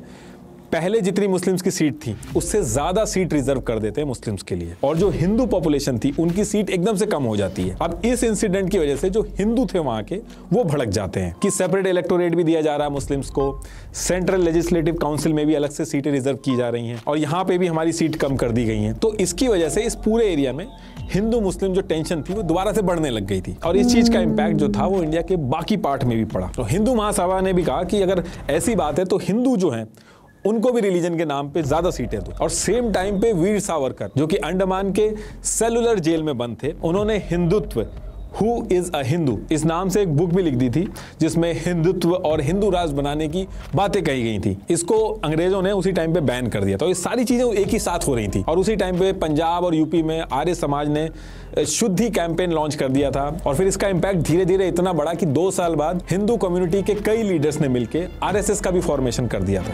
पहले जितनी मुस्लिम्स की सीट थी उससे ज्यादा सीट रिजर्व कर देते हैं मुस्लिम्स के लिए, और जो हिंदू पॉपुलेशन थी उनकी सीट एकदम से कम हो जाती है। अब इस इंसिडेंट की वजह से जो हिंदू थे वहां के वो भड़क जाते हैं कि सेपरेट इलेक्टोरेट भी दिया जा रहा है मुस्लिम्स को, सेंट्रल लेजिस्लेटिव काउंसिल में भी अलग से सीटें रिजर्व की जा रही हैं और यहाँ पे भी हमारी सीट कम कर दी गई हैं। तो इसकी वजह से इस पूरे एरिया में हिंदू मुस्लिम जो टेंशन थी वो दोबारा से बढ़ने लग गई थी और इस चीज का इंपैक्ट जो था वो इंडिया के बाकी पार्ट में भी पड़ा। तो हिंदू महासभा ने भी कहा कि अगर ऐसी बात है तो हिंदू जो है उनको भी रिलीजन के नाम पे ज्यादा सीटें दो। और सेम टाइम पे वीर सावरकर जो कि अंडमान के सेलुलर जेल में बंद थे, उन्होंने Hindutva who is a Hindu इस नाम से एक बुक भी लिख दी थी जिसमें हिंदुत्व और हिंदू राज बनाने की बातें कही गई थी। इसको अंग्रेजों ने उसी टाइम पे बैन कर दिया। तो ये सारी चीजें एक ही साथ हो रही थी और उसी टाइम पे पंजाब और यूपी में आर्य समाज ने शुद्धि कैंपेन लॉन्च कर दिया था और फिर इसका इंपैक्ट धीरे धीरे इतना बड़ा कि 2 साल बाद हिंदू कम्युनिटी के कई लीडर्स ने मिलकर आरएसएस का भी फॉर्मेशन कर दिया था।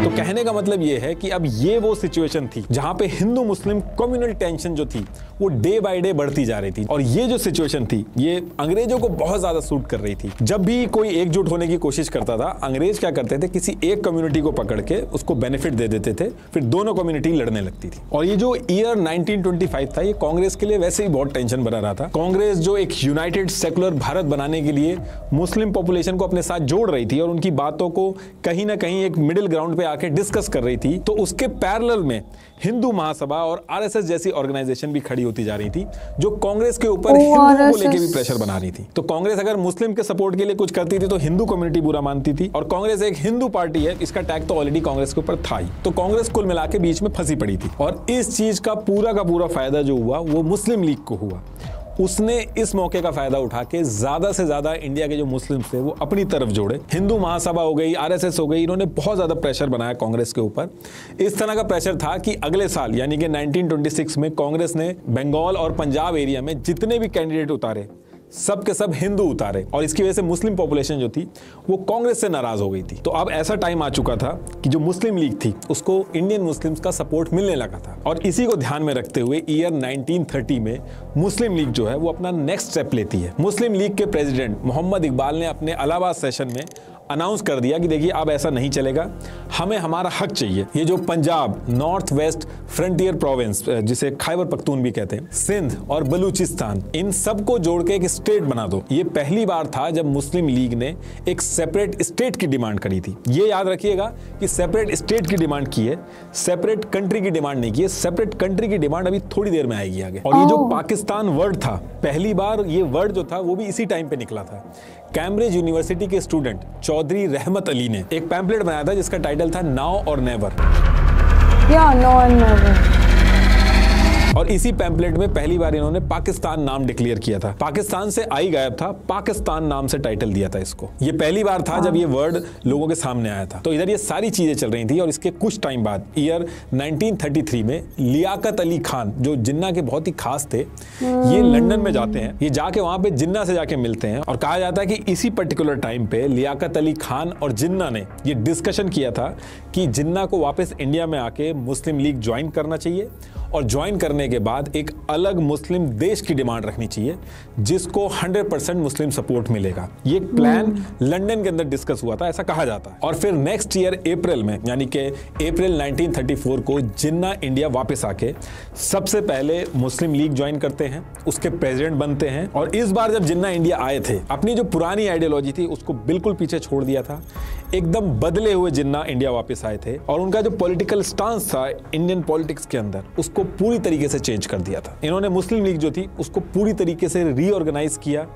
तो कहने का मतलब यह है कि अब ये वो सिचुएशन थी जहां पे हिंदू मुस्लिम कम्युनल टेंशन जो थी वो डे बाय डे बढ़ती जा रही थी और ये जो सिचुएशन थी ये अंग्रेजों को बहुत ज्यादा सूट कर रही थी। जब भी कोई एकजुट होने की कोशिश करता था, अंग्रेज क्या करते थे, किसी एक कम्युनिटी को पकड़ के उसको बेनिफिट दे देते थे, फिर दोनों कम्युनिटी लड़ने लगती थी। और ये जो ईयर 1925 था ये कांग्रेस के लिए वैसे ही बहुत टेंशन बना रहा था। कांग्रेस जो एक यूनाइटेड सेकुलर भारत बनाने के लिए मुस्लिम पॉपुलेशन को अपने साथ जोड़ रही थी और उनकी बातों को कहीं ना कहीं एक मिडिल ग्राउंड पे आके डिस्कस कर रही थी, तो उसके पैरेलल में हिंदू महासभा और आरएसएस जैसी ऑर्गेनाइजेशन भी खड़ी होती जा रही थी जो कांग्रेस के ऊपर हिंदुओं को लेके भी प्रेशर बना रही थी। तो कांग्रेस अगर मुस्लिम के सपोर्ट के लिए कुछ करती थी तो हिंदू कम्युनिटी बुरा मानती थी और कांग्रेस एक हिंदू पार्टी है, इसका टैग तो ऑलरेडी कांग्रेस के ऊपर था ही। तो कांग्रेस कुल मिला के बीच में फंसी पड़ी थी और इस चीज का पूरा फायदा जो हुआ वो मुस्लिम लीग को हुआ। उसने इस मौके का फायदा उठा के ज्यादा से ज्यादा इंडिया के जो मुस्लिम थे वो अपनी तरफ जोड़े। हिंदू महासभा हो गई, आरएसएस हो गई, इन्होंने बहुत ज्यादा प्रेशर बनाया कांग्रेस के ऊपर। इस तरह का प्रेशर था कि अगले साल यानी कि 1926 में कांग्रेस ने बंगाल और पंजाब एरिया में जितने भी कैंडिडेट उतारे सब के सब हिंदू उतारे, और इसकी वजह से मुस्लिम पॉपुलेशन जो थी वो कांग्रेस से नाराज हो गई थी। तो अब ऐसा टाइम आ चुका था कि जो मुस्लिम लीग थी उसको इंडियन मुस्लिम्स का सपोर्ट मिलने लगा था, और इसी को ध्यान में रखते हुए ईयर 1930 में मुस्लिम लीग जो है वो अपना नेक्स्ट स्टेप लेती है। मुस्लिम लीग के प्रेसिडेंट मोहम्मद इकबाल ने अपने इलाहाबाद सेशन में अनाउंस कर दिया कि देखिए अब ऐसा नहीं चलेगा, हमें हमारा हक चाहिए। ये जो Punjab, north west frontier province जिसे खैबर पख्तून भी कहते हैं, सिंध और बलूचिस्तान, इन सबको जोड़ के एक स्टेट बना दो। ये पहली बार था जब मुस्लिम लीग ने एक सेपरेट स्टेट की डिमांड करी थी। ये याद रखिएगा कि सेपरेट स्टेट की डिमांड की है, सेपरेट कंट्री की डिमांड नहीं की है। सेपरेट कंट्री की डिमांड अभी थोड़ी देर में आएगी आगे। और ये जो पाकिस्तान वर्ड था, पहली बार ये वर्ड जो था वो भी इसी टाइम पे निकला था। कैम्ब्रिज यूनिवर्सिटी के स्टूडेंट चौधरी रहमत अली ने एक पैम्पलेट बनाया था जिसका टाइटल था नाउ और नेवर। Now and never. और इसी पैम्पलेट में पहली बार इन्होंने पाकिस्तान नाम डिक्लेयर किया था। पाकिस्तान से आई गायब था, पाकिस्तान नाम से टाइटल दिया था इसको। ये पहली बार था जब ये वर्ड लोगों के सामने आया था। तो इधर ये सारी चीजें चल रही थी, और इसके कुछ टाइम बाद ईयर 1933 में लियाकत अली खान, जो जिन्ना के बहुत ही खास थे, ये लंदन में जाते हैं। ये जाके वहां पे जिन्ना से जाके मिलते हैं, और कहा जाता है कि इसी पर्टिकुलर टाइम पे लियाकत अली खान और जिन्ना ने ये डिस्कशन किया था कि जिन्ना को वापस इंडिया में आके मुस्लिम लीग ज्वाइन करना चाहिए, और ज्वाइन करने के बाद एक अलग मुस्लिम देश की डिमांड रखनी चाहिए जिसको 100% मुस्लिम सपोर्ट मिलेगा। ये प्लान लंदन के अंदर डिस्कस हुआ था, ऐसा कहा जाता है। और फिर नेक्स्ट ईयर अप्रैल में यानी कि अप्रैल 1934 को जिन्ना इंडिया वापस आके सबसे पहले मुस्लिम लीग ज्वाइन करते हैं, उसके प्रेसिडेंट बनते हैं। और इस बार जब जिन्ना इंडिया आए थे, अपनी जो पुरानी आइडियोलॉजी थी उसको बिल्कुल पीछे छोड़ दिया था। एकदम बदले हुए जिन्ना इंडिया वापस आए थे, और उनका जो पॉलिटिकल स्टांस था इंडियन पॉलिटिक्स के अंदर उसको पूरी तरीके से चेंज कर दिया था। इन्होंने मुस्लिम लीग जो थी उसको पूरी तरीके से रीऑर्गेनाइज किया,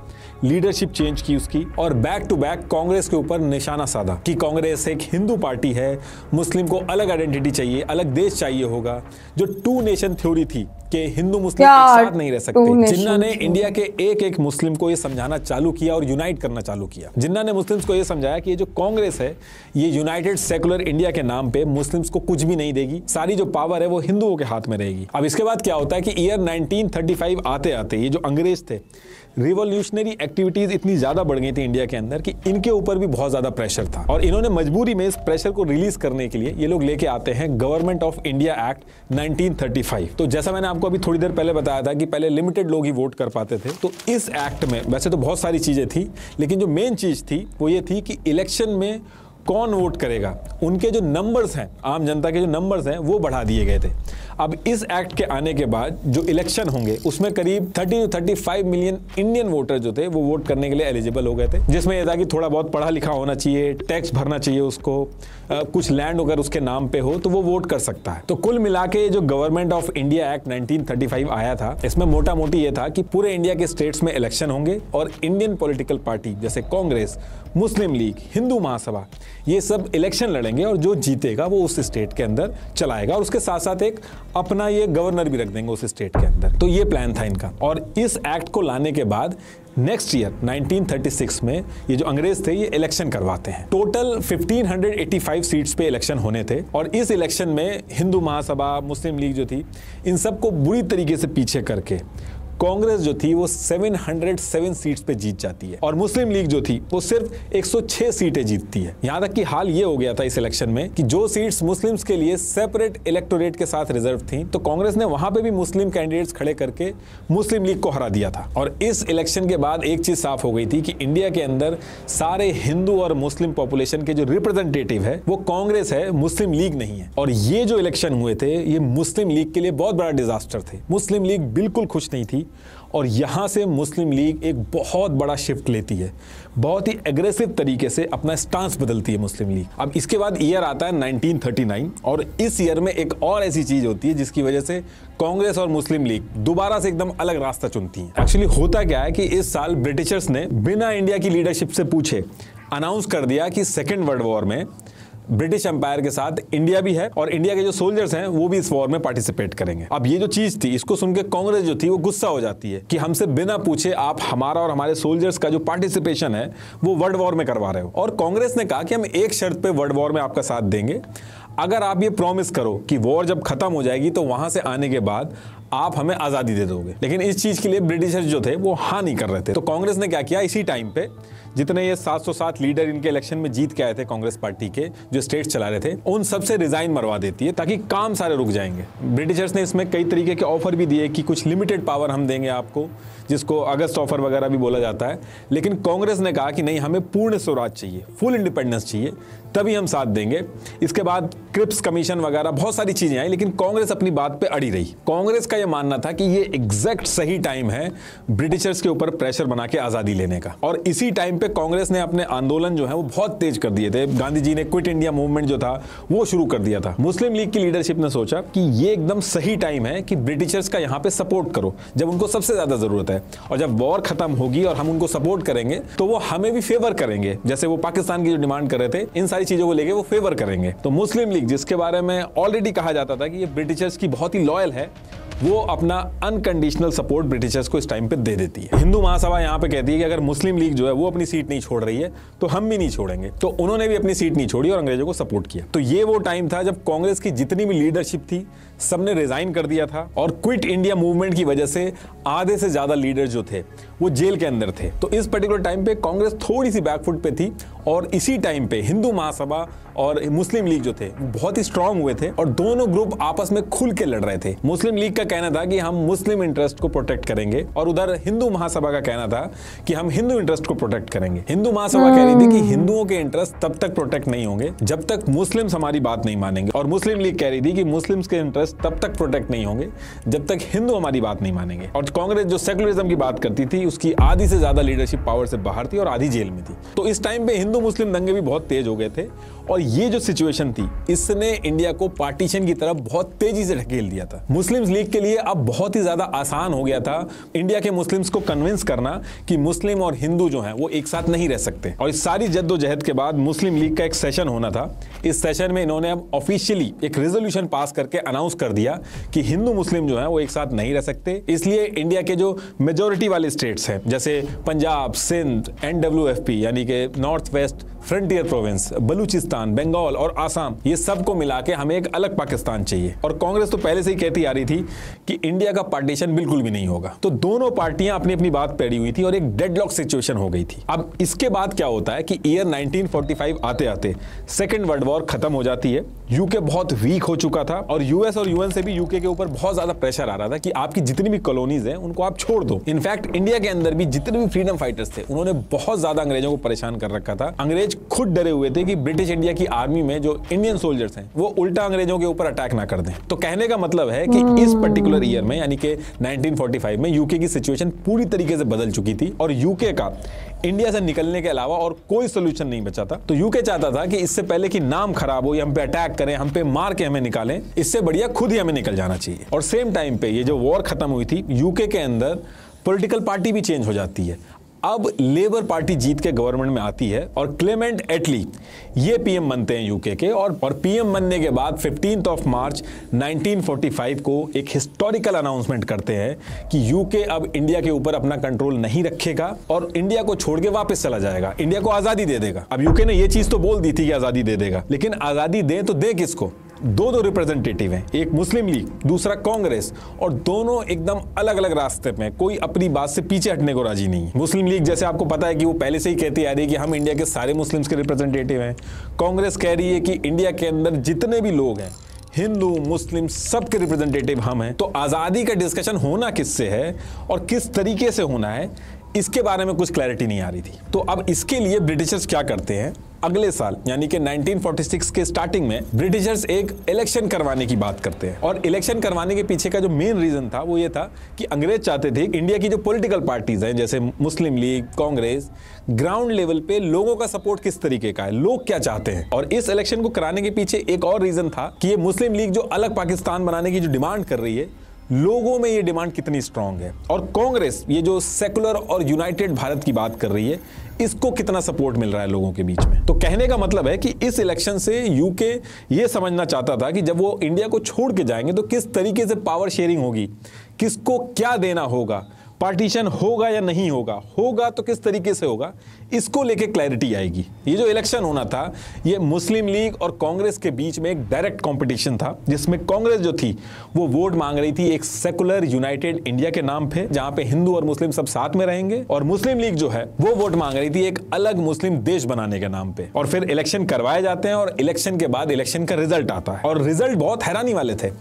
लीडरशिप चेंज की उसकी, और बैक टू बैक कांग्रेस के ऊपर निशाना साधा कि कांग्रेस एक हिंदू पार्टी है, मुस्लिम को अलग आइडेंटिटी चाहिए, अलग देश चाहिए होगा। जो टू नेशन थ्योरी थी कि हिंदू मुस्लिम एक साथ नहीं रह सकते, जिन्ना ने इंडिया के एक एक मुस्लिम को ये समझाना चालू किया और यूनाइट करना चालू किया। जिन्ना ने मुस्लिम्स को ये समझाया कि ये जो कांग्रेस है ये यूनाइटेड सेकुलर इंडिया के नाम पे मुस्लिम्स को कुछ भी नहीं देगी, सारी जो पावर है वो हिंदुओं के हाथ में रहेगी। अब इसके बाद क्या होता है कि ईयर 1935 आते आते ये जो अंग्रेज थे, रिवॉल्यूशनरी एक्टिविटीज इतनी ज्यादा बढ़ गई थी इंडिया के अंदर कि इनके ऊपर भी बहुत ज्यादा प्रेशर था, और इन्होंने मजबूरी में इस प्रेशर को रिलीज करने के लिए ये लोग लेके आते हैं गवर्नमेंट ऑफ इंडिया एक्ट 1935। तो जैसा मैंने आपको अभी थोड़ी देर पहले बताया था कि पहले लिमिटेड लोग ही वोट कर पाते थे, तो इस एक्ट में वैसे तो बहुत सारी चीजें थी, लेकिन जो मेन चीज थी वो ये थी कि इलेक्शन में कौन वोट करेगा, उनके जो नंबर्स हैं, आम जनता के जो नंबर्स हैं वो बढ़ा दिए गए थे। अब इस एक्ट के आने के बाद जो इलेक्शन होंगे उसमें करीब 30 to 35 मिलियन इंडियन वोटर जो थे वो वोट करने के लिए एलिजिबल हो गए थे, जिसमें यह था कि थोड़ा बहुत पढ़ा लिखा होना चाहिए, टैक्स भरना चाहिए उसको, कुछ लैंड अगर उसके नाम पे हो तो वो वोट कर सकता है। तो कुल मिला के जो गवर्नमेंट ऑफ इंडिया एक्ट 1935 आया था, इसमें मोटा मोटी ये था कि पूरे इंडिया के स्टेट्स में इलेक्शन होंगे, और इंडियन पॉलिटिकल पार्टी जैसे कांग्रेस, मुस्लिम लीग, हिंदू महासभा, ये सब इलेक्शन लड़ेंगे, और जो जीतेगा वो उस स्टेट के अंदर चलाएगा, और उसके साथ साथ एक अपना ये गवर्नर भी रख देंगे उस स्टेट के अंदर। तो ये प्लान था इनका। और इस एक्ट को लाने के बाद नेक्स्ट ईयर 1936 में ये जो अंग्रेज थे ये इलेक्शन करवाते हैं। टोटल 1585 सीट्स पे इलेक्शन होने थे, और इस इलेक्शन में हिंदू महासभा, मुस्लिम लीग जो थी, इन सबको बुरी तरीके से पीछे करके कांग्रेस जो थी वो 707 सीट्स पे जीत जाती है, और मुस्लिम लीग जो थी वो सिर्फ 106 सीटें जीतती है। यहां तक कि हाल ये हो गया था इस इलेक्शन में कि जो सीट्स मुस्लिम्स के लिए सेपरेट इलेक्टोरेट के साथ रिजर्व थी, तो कांग्रेस ने वहां पे भी मुस्लिम कैंडिडेट्स खड़े करके मुस्लिम लीग को हरा दिया था। और इस इलेक्शन के बाद एक चीज साफ हो गई थी कि इंडिया के अंदर सारे हिंदू और मुस्लिम पॉपुलेशन के जो रिप्रेजेंटेटिव है वो कांग्रेस है, मुस्लिम लीग नहीं है। और ये जो इलेक्शन हुए थे ये मुस्लिम लीग के लिए बहुत बड़ा डिजास्टर थे। मुस्लिम लीग बिल्कुल खुश नहीं थी, और यहां से मुस्लिम लीग एक बहुत बड़ा शिफ्ट लेती है, बहुत ही एग्रेसिव तरीके से अपना स्टांस बदलती है मुस्लिम लीग। अब इसके बाद ईयर आता है 1939, और इस ईयर में एक और ऐसी चीज होती है जिसकी वजह से कांग्रेस और मुस्लिम लीग दोबारा से एकदम अलग रास्ता चुनती है। एक्चुअली होता क्या है कि इस साल ब्रिटिशर्स ने बिना इंडिया की लीडरशिप से पूछे अनाउंस कर दिया कि सेकेंड वर्ल्ड वॉर में ब्रिटिश एम्पायर के साथ इंडिया भी है और इंडिया के जो सोल्जर्स हैं वो भी इस वॉर में पार्टिसिपेट करेंगे। अब ये जो चीज थी, इसको सुन के कांग्रेस जो थी वो गुस्सा हो जाती है कि हमसे बिना पूछे आप हमारा और हमारे सोल्जर्स का जो पार्टिसिपेशन है वो वर्ल्ड वॉर में करवा रहे हो। और कांग्रेस ने कहा कि हम एक शर्त पे वर्ल्ड वॉर में आपका साथ देंगे, अगर आप ये प्रॉमिस करो कि वॉर जब खत्म हो जाएगी तो वहां से आने के बाद आप हमें आजादी दे दोगे। लेकिन इस चीज के लिए ब्रिटिशर्स जो थे वो हाँ नहीं कर रहे थे। तो कांग्रेस ने क्या किया, इसी टाइम पे जितने ये 707 लीडर इनके इलेक्शन में जीत के आए थे कांग्रेस पार्टी के, जो स्टेट्स चला रहे थे, उन सबसे रिजाइन मरवा देती है ताकि काम सारे रुक जाएंगे। ब्रिटिशर्स ने इसमें कई तरीके के ऑफर भी दिए कि कुछ लिमिटेड पावर हम देंगे आपको, जिसको अगस्त ऑफर वगैरह भी बोला जाता है। लेकिन कांग्रेस ने कहा कि नहीं, हमें पूर्ण स्वराज चाहिए, फुल इंडिपेंडेंस चाहिए, तभी हम साथ देंगे। इसके बाद क्रिप्स कमीशन वगैरह बहुत सारी चीजें आई, लेकिन कांग्रेस अपनी बात पे अड़ी रही। कांग्रेस का यह मानना था कि ये एग्जैक्ट सही टाइम है ब्रिटिशर्स के ऊपर प्रेशर बना के आजादी लेने का। और इसी टाइम पे कांग्रेस ने अपने आंदोलन जो है वो बहुत तेज कर दिए थे। गांधी जी ने क्विट इंडिया मूवमेंट जो था वो शुरू कर दिया था। मुस्लिम लीग की लीडरशिप ने सोचा कि ये एकदम सही टाइम है कि ब्रिटिशर्स का यहाँ पे सपोर्ट करो जब उनको सबसे ज्यादा जरूरत है, और जब वॉर खत्म होगी और हम उनको सपोर्ट करेंगे तो वो हमें भी फेवर करेंगे, जैसे वो पाकिस्तान की जो डिमांड कर रहे थे, इन सारी चीजों को लेके वो फेवर करेंगे। तो मुस्लिम लीग, जिसके बारे में ऑलरेडी कहा जाता था कि ये ब्रिटिशर्स की बहुत ही लॉयल है, वो अपना अनकंडीशनल सपोर्ट ब्रिटिशर्स को इस टाइम पे दे देती है। हिंदू महासभा यहाँ पे कहती है कि अगर मुस्लिम लीग जो है वो अपनी सीट नहीं छोड़ रही है तो हम भी नहीं छोड़ेंगे। तो उन्होंने भी अपनी सीट नहीं छोड़ी और अंग्रेजों को सपोर्ट किया। तो ये वो टाइम था जब कांग्रेस की जितनी भी लीडरशिप थी सबने रिजाइन कर दिया था, और क्विट इंडिया मूवमेंट की वजह से आधे से ज्यादा लीडर जो थे वो जेल के अंदर थे। तो इस पर्टिकुलर टाइम पे कांग्रेस थोड़ी सी बैकफुट पे थी, और इसी टाइम पे हिंदू महासभा और मुस्लिम लीग जो थे वो बहुत ही स्ट्रांग हुए थे और दोनों ग्रुप आपस में खुल के लड़ रहे थे। मुस्लिम लीग का कहना था कि हम मुस्लिम इंटरेस्ट को प्रोटेक्ट करेंगे, और उधर हिंदू महासभा का कहना था कि हम हिंदू इंटरेस्ट को प्रोटेक्ट करेंगे। हिंदू महासभा कह रही थी कि हिंदुओं के इंटरेस्ट तब तक प्रोटेक्ट नहीं होंगे जब तक मुस्लिम्स हमारी बात नहीं मानेंगे, और मुस्लिम लीग कह रही थी कि मुस्लिम्स के इंटरेस्ट तब तक प्रोटेक्ट नहीं होंगे जब तक हिंदू हमारी बात नहीं मानेंगे। और कांग्रेस जो सेकुलरिज्म की बात करती थी उसकी आधी से ज्यादा लीडरशिप पावर से बाहर थी और आधी जेल में थी। तो इस टाइम पे हिंदू मुस्लिम दंगे भी बहुत तेज हो गए थे, और ये जो सिचुएशन थी इसने इंडिया को पार्टीशन की तरफ बहुत तेजी से ढकेल दिया था। मुस्लिम लीग के लिए अब बहुत ही ज्यादा आसान हो गया था इंडिया के मुस्लिम्स को कन्विंस करना कि मुस्लिम और हिंदू जो हैं वो एक साथ नहीं रह सकते। और इस सारी जद्दोजहद के बाद मुस्लिम लीग का एक सेशन होना था। इस सेशन में इन्होंने अब ऑफिशियली एक रेजोल्यूशन पास करके अनाउंस कर दिया कि हिंदू मुस्लिम जो है वो एक साथ नहीं रह सकते। इसलिए इंडिया के जो मेजोरिटी वाले स्टेट्स हैं जैसे पंजाब, सिंध, NWFP यानी कि north west frontier province, Baluchistan, Bengal और आसाम, ये सबको मिला के हमें एक अलग पाकिस्तान चाहिए। और कांग्रेस तो पहले से ही कहती आ रही थी कि इंडिया का पार्टीशन बिल्कुल भी नहीं होगा। तो दोनों पार्टियां अपनी अपनी बात पे अड़ी हुई थी और एक डेडलॉक सिचुएशन हो गई थी। अब इसके बाद क्या होता है कि ईयर 1945 आते आते सेकेंड वर्ल्ड वॉर खत्म हो जाती है। यूके बहुत वीक हो चुका था और यूएस और यूएन से भी यूके के ऊपर बहुत ज्यादा प्रेशर आ रहा था कि आपकी जितनी भी कॉलोनीज हैं उनको आप छोड़ दो। इनफैक्ट इंडिया के अंदर भी जितने भी फ्रीडम फाइटर्स थे उन्होंने बहुत ज्यादा अंग्रेजों को परेशान कर रखा था। अंग्रेज खुद डरे हुए थे कि ब्रिटिश इंडिया की आर्मी में जो इंडियन सोल्जर्स हैं वो उल्टा अंग्रेजों के ऊपर अटैक ना कर दें। तो कहने का मतलब है कि इस पर्टिकुलर ईयर में यानी कि 1945 में यूके की सिचुएशन पूरी तरीके से बदल चुकी थी और यूके का इंडिया से निकलने के अलावा और कोई सोल्यूशन नहीं बचा था। तो यूके चाहता था कि इससे पहले कि नाम खराब हो या हम पे अटैक करें, हम पे मार के हमें निकालें, इससे बढ़िया खुद ही हमें निकल जाना चाहिए। और सेम टाइम पे ये जो वॉर खत्म हुई थी यूके के अंदर पॉलिटिकल पार्टी भी चेंज हो जाती है। अब लेबर पार्टी जीत के गवर्नमेंट में आती है और क्लेमेंट एटली ये पीएम बनते हैं यूके के। और पीएम बनने के बाद 15 मार्च 1945 को एक हिस्टोरिकल अनाउंसमेंट करते हैं कि यूके अब इंडिया के ऊपर अपना कंट्रोल नहीं रखेगा और इंडिया को छोड़ के वापस चला जाएगा, इंडिया को आजादी दे देगा। अब यूके ने ये चीज तो बोल दी थी कि आजादी दे देगा, लेकिन आजादी दे तो दे किसको? दो रिप्रेजेंटेटिव हैं, एक मुस्लिम लीग, दूसरा कांग्रेस, और दोनों एकदम अलग अलग रास्ते पे, कोई अपनी बात से पीछे हटने को राजी नहीं है। मुस्लिम लीग जैसे आपको पता है कि वो पहले से ही कहती आ रही है कि हम इंडिया के सारे मुस्लिम्स के रिप्रेजेंटेटिव हैं। कांग्रेस कह रही है कि इंडिया के अंदर जितने भी लोग हैं, हिंदू मुस्लिम, सबके रिप्रेजेंटेटिव हम हैं। तो आज़ादी का डिस्कशन होना किससे है और किस तरीके से होना है, इसके बारे में कुछ क्लैरिटी नहीं आ रही थी। तो अब इसके लिए ब्रिटिशर्स क्या करते हैं, अगले साल यानी कि 1946 के स्टार्टिंग में ब्रिटिशर्स एक इलेक्शन करवाने की बात करते हैं। और इलेक्शन करवाने के पीछे का जो मेन रीजन था वो ये था कि अंग्रेज चाहते थे इंडिया की जो पॉलिटिकल पार्टीज हैं जैसे मुस्लिम लीग, कांग्रेस, ग्राउंड लेवल पे लोगों का सपोर्ट किस तरीके का है, लोग क्या चाहते हैं। और इस इलेक्शन को कराने के पीछे एक और रीजन था कि ये मुस्लिम लीग जो अलग पाकिस्तान बनाने की जो डिमांड कर रही है लोगों में ये डिमांड कितनी स्ट्रांग है और कांग्रेस ये जो सेकुलर और यूनाइटेड भारत की बात कर रही है इसको कितना सपोर्ट मिल रहा है लोगों के बीच में। तो कहने का मतलब है कि इस इलेक्शन से यूके ये समझना चाहता था कि जब वो इंडिया को छोड़ के जाएंगे तो किस तरीके से पावर शेयरिंग होगी, किसको क्या देना होगा, पार्टीशन होगा या नहीं होगा, होगा तो किस तरीके से होगा, इसको लेके क्लैरिटी आएगी। ये जो इलेक्शन होना था ये मुस्लिम लीग और कांग्रेस के बीच में एक डायरेक्ट कंपटीशन था जिसमें कांग्रेस जो थी वो वोट मांग रही थी एक सेकुलर यूनाइटेड इंडिया के नाम पे जहां पे हिंदू और मुस्लिम सब साथ में रहेंगे, और मुस्लिम लीग जो है वो वोट मांग रही थी एक अलग मुस्लिम देश बनाने के नाम पे। और फिर इलेक्शन करवाए जाते हैं और इलेक्शन के बाद इलेक्शन का रिजल्ट आता है और रिजल्ट बहुत हैरानी वाले थे।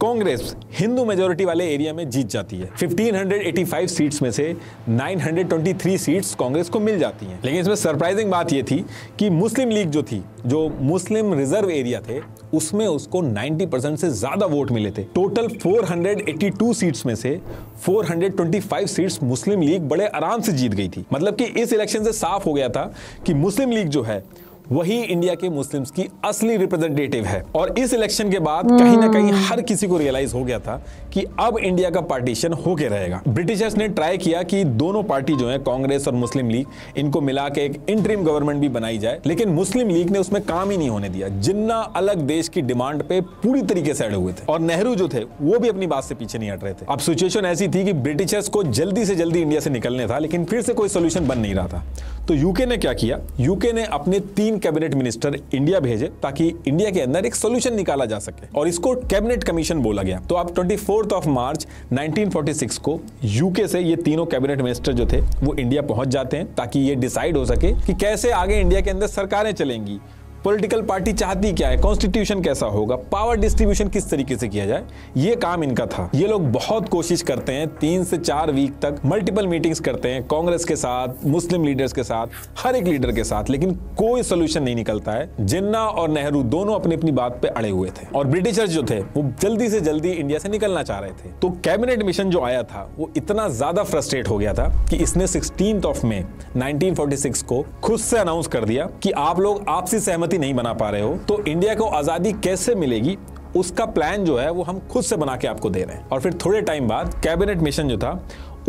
कांग्रेस हिंदू मेजोरिटी वाले एरिया में जीत जाती है। 1585 सीट्स में से 923 सीट्स कांग्रेस को मिल जाती हैं। लेकिन इसमें सरप्राइजिंग बात यह थी कि मुस्लिम लीग जो थी, जो मुस्लिम रिजर्व एरिया थे, उसमें उसको 90% से ज्यादा वोट मिले थे। टोटल 482 सीट्स में से 425 सीट्स मुस्लिम लीग बड़े आराम से जीत गई थी। मतलब कि इस इलेक्शन से साफ हो गया था कि मुस्लिम लीग जो है वही इंडिया के मुस्लिम्स की असली रिप्रेजेंटेटिव है। और इस इलेक्शन के बाद कहीं ना कहीं हर किसी को रियलाइज हो गया था कि अब इंडिया का पार्टीशन होके रहेगा। ब्रिटिशर्स ने ट्राई किया कि दोनों पार्टी जो है कांग्रेस और मुस्लिम लीग, इनको मिला के एक इंटरिम गवर्नमेंट भी बनाई जाए, लेकिन मुस्लिम लीग ने उसमें काम ही नहीं होने दिया। जिन्ना अलग देश की डिमांड पे पूरी तरीके से अड़े हुए थे और नेहरू जो थे वो भी अपनी बात से पीछे नहीं हट रहे थे। अब सिचुएशन ऐसी थी कि ब्रिटिशर्स को जल्दी से जल्दी इंडिया से निकलने था, लेकिन फिर से कोई सोल्यूशन बन नहीं रहा था। तो यूके ने क्या किया, यूके ने अपने 3 कैबिनेट मिनिस्टर इंडिया भेजे ताकि इंडिया के अंदर एक सोल्यूशन निकाला जा सके, और इसको कैबिनेट कमीशन बोला गया। तो अब 24 मार्च 1946 को यूके से ये तीनों कैबिनेट मिनिस्टर जो थे वो इंडिया पहुंच जाते हैं ताकि ये डिसाइड हो सके कि कैसे आगे इंडिया के अंदर सरकारें चलेंगी, पॉलिटिकल पार्टी चाहती क्या है, कॉन्स्टिट्यूशन कैसा होगा, पावर डिस्ट्रीब्यूशन किस तरीके से किया जाए, ये काम इनका था। ये लोग बहुत कोशिश करते हैं, 3 से 4 वीक तक मल्टीपल मीटिंग्स करते हैं कांग्रेस के साथ, मुस्लिम लीडर्स के साथ, हर एक लीडर के साथ, लेकिन कोई सोल्यूशन नहीं निकलता है। जिन्ना और नेहरू दोनों अपनी अपनी बात पे अड़े हुए थे और ब्रिटिशर्स जो थे वो जल्दी से जल्दी इंडिया से निकलना चाह रहे थे। तो कैबिनेट मिशन जो आया था वो इतना ज्यादा फ्रस्ट्रेट हो गया था कि इसने 16 मई 1946 को खुद से अनाउंस कर दिया कि आप लोग आपसी सहमति नहीं बना पा रहे हो तो इंडिया को आजादी कैसे मिलेगी उसका प्लान जो है वो हम खुद से बना के आपको दे रहे हैं। और फिर थोड़े टाइम बाद कैबिनेट मिशन जो था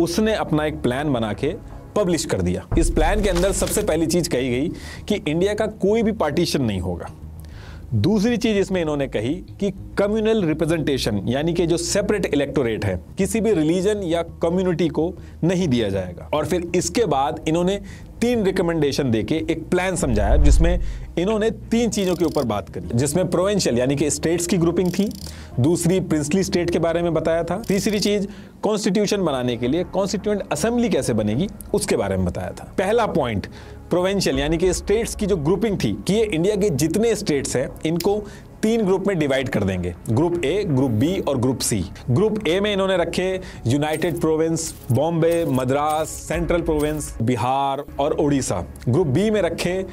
उसने अपना एक प्लान बना के पब्लिश कर दिया। इस प्लान के अंदर सबसे पहली चीज कही गई कि इंडिया का कोई भी पार्टीशन नहीं होगा। दूसरी चीज इसमें इन्होंने कही कि कम्युनल रिप्रेजेंटेशन यानी कि जो सेपरेट इलेक्टोरेट है किसी भी रिलीजन या कम्युनिटी को नहीं दिया जाएगा। और फिर इसके बाद इन्होंने 3 रिकमेंडेशन देके एक प्लान समझाया जिसमें इन्होंने 3 चीजों के ऊपर बात करी, जिसमें प्रोविंशियल यानी कि स्टेट्स की ग्रुपिंग थी, दूसरी प्रिंसली स्टेट के बारे में बताया था, तीसरी चीज कॉन्स्टिट्यूशन बनाने के लिए कॉन्स्टिट्यूएंट असेंबली कैसे बनेगी उसके बारे में बताया था। पहला पॉइंट प्रोविंशियल यानी कि स्टेट्स की जो ग्रुपिंग थी कि ये इंडिया के जितने स्टेट्स हैं इनको 3 ग्रुप में डिवाइड कर देंगे, ग्रुप ए, ग्रुप बी और ग्रुप सी। ग्रुप ए में इन्होंने रखे united province, Bombay, Madras, central province, Bihar और उड़ीसा। ग्रुप बी में रखे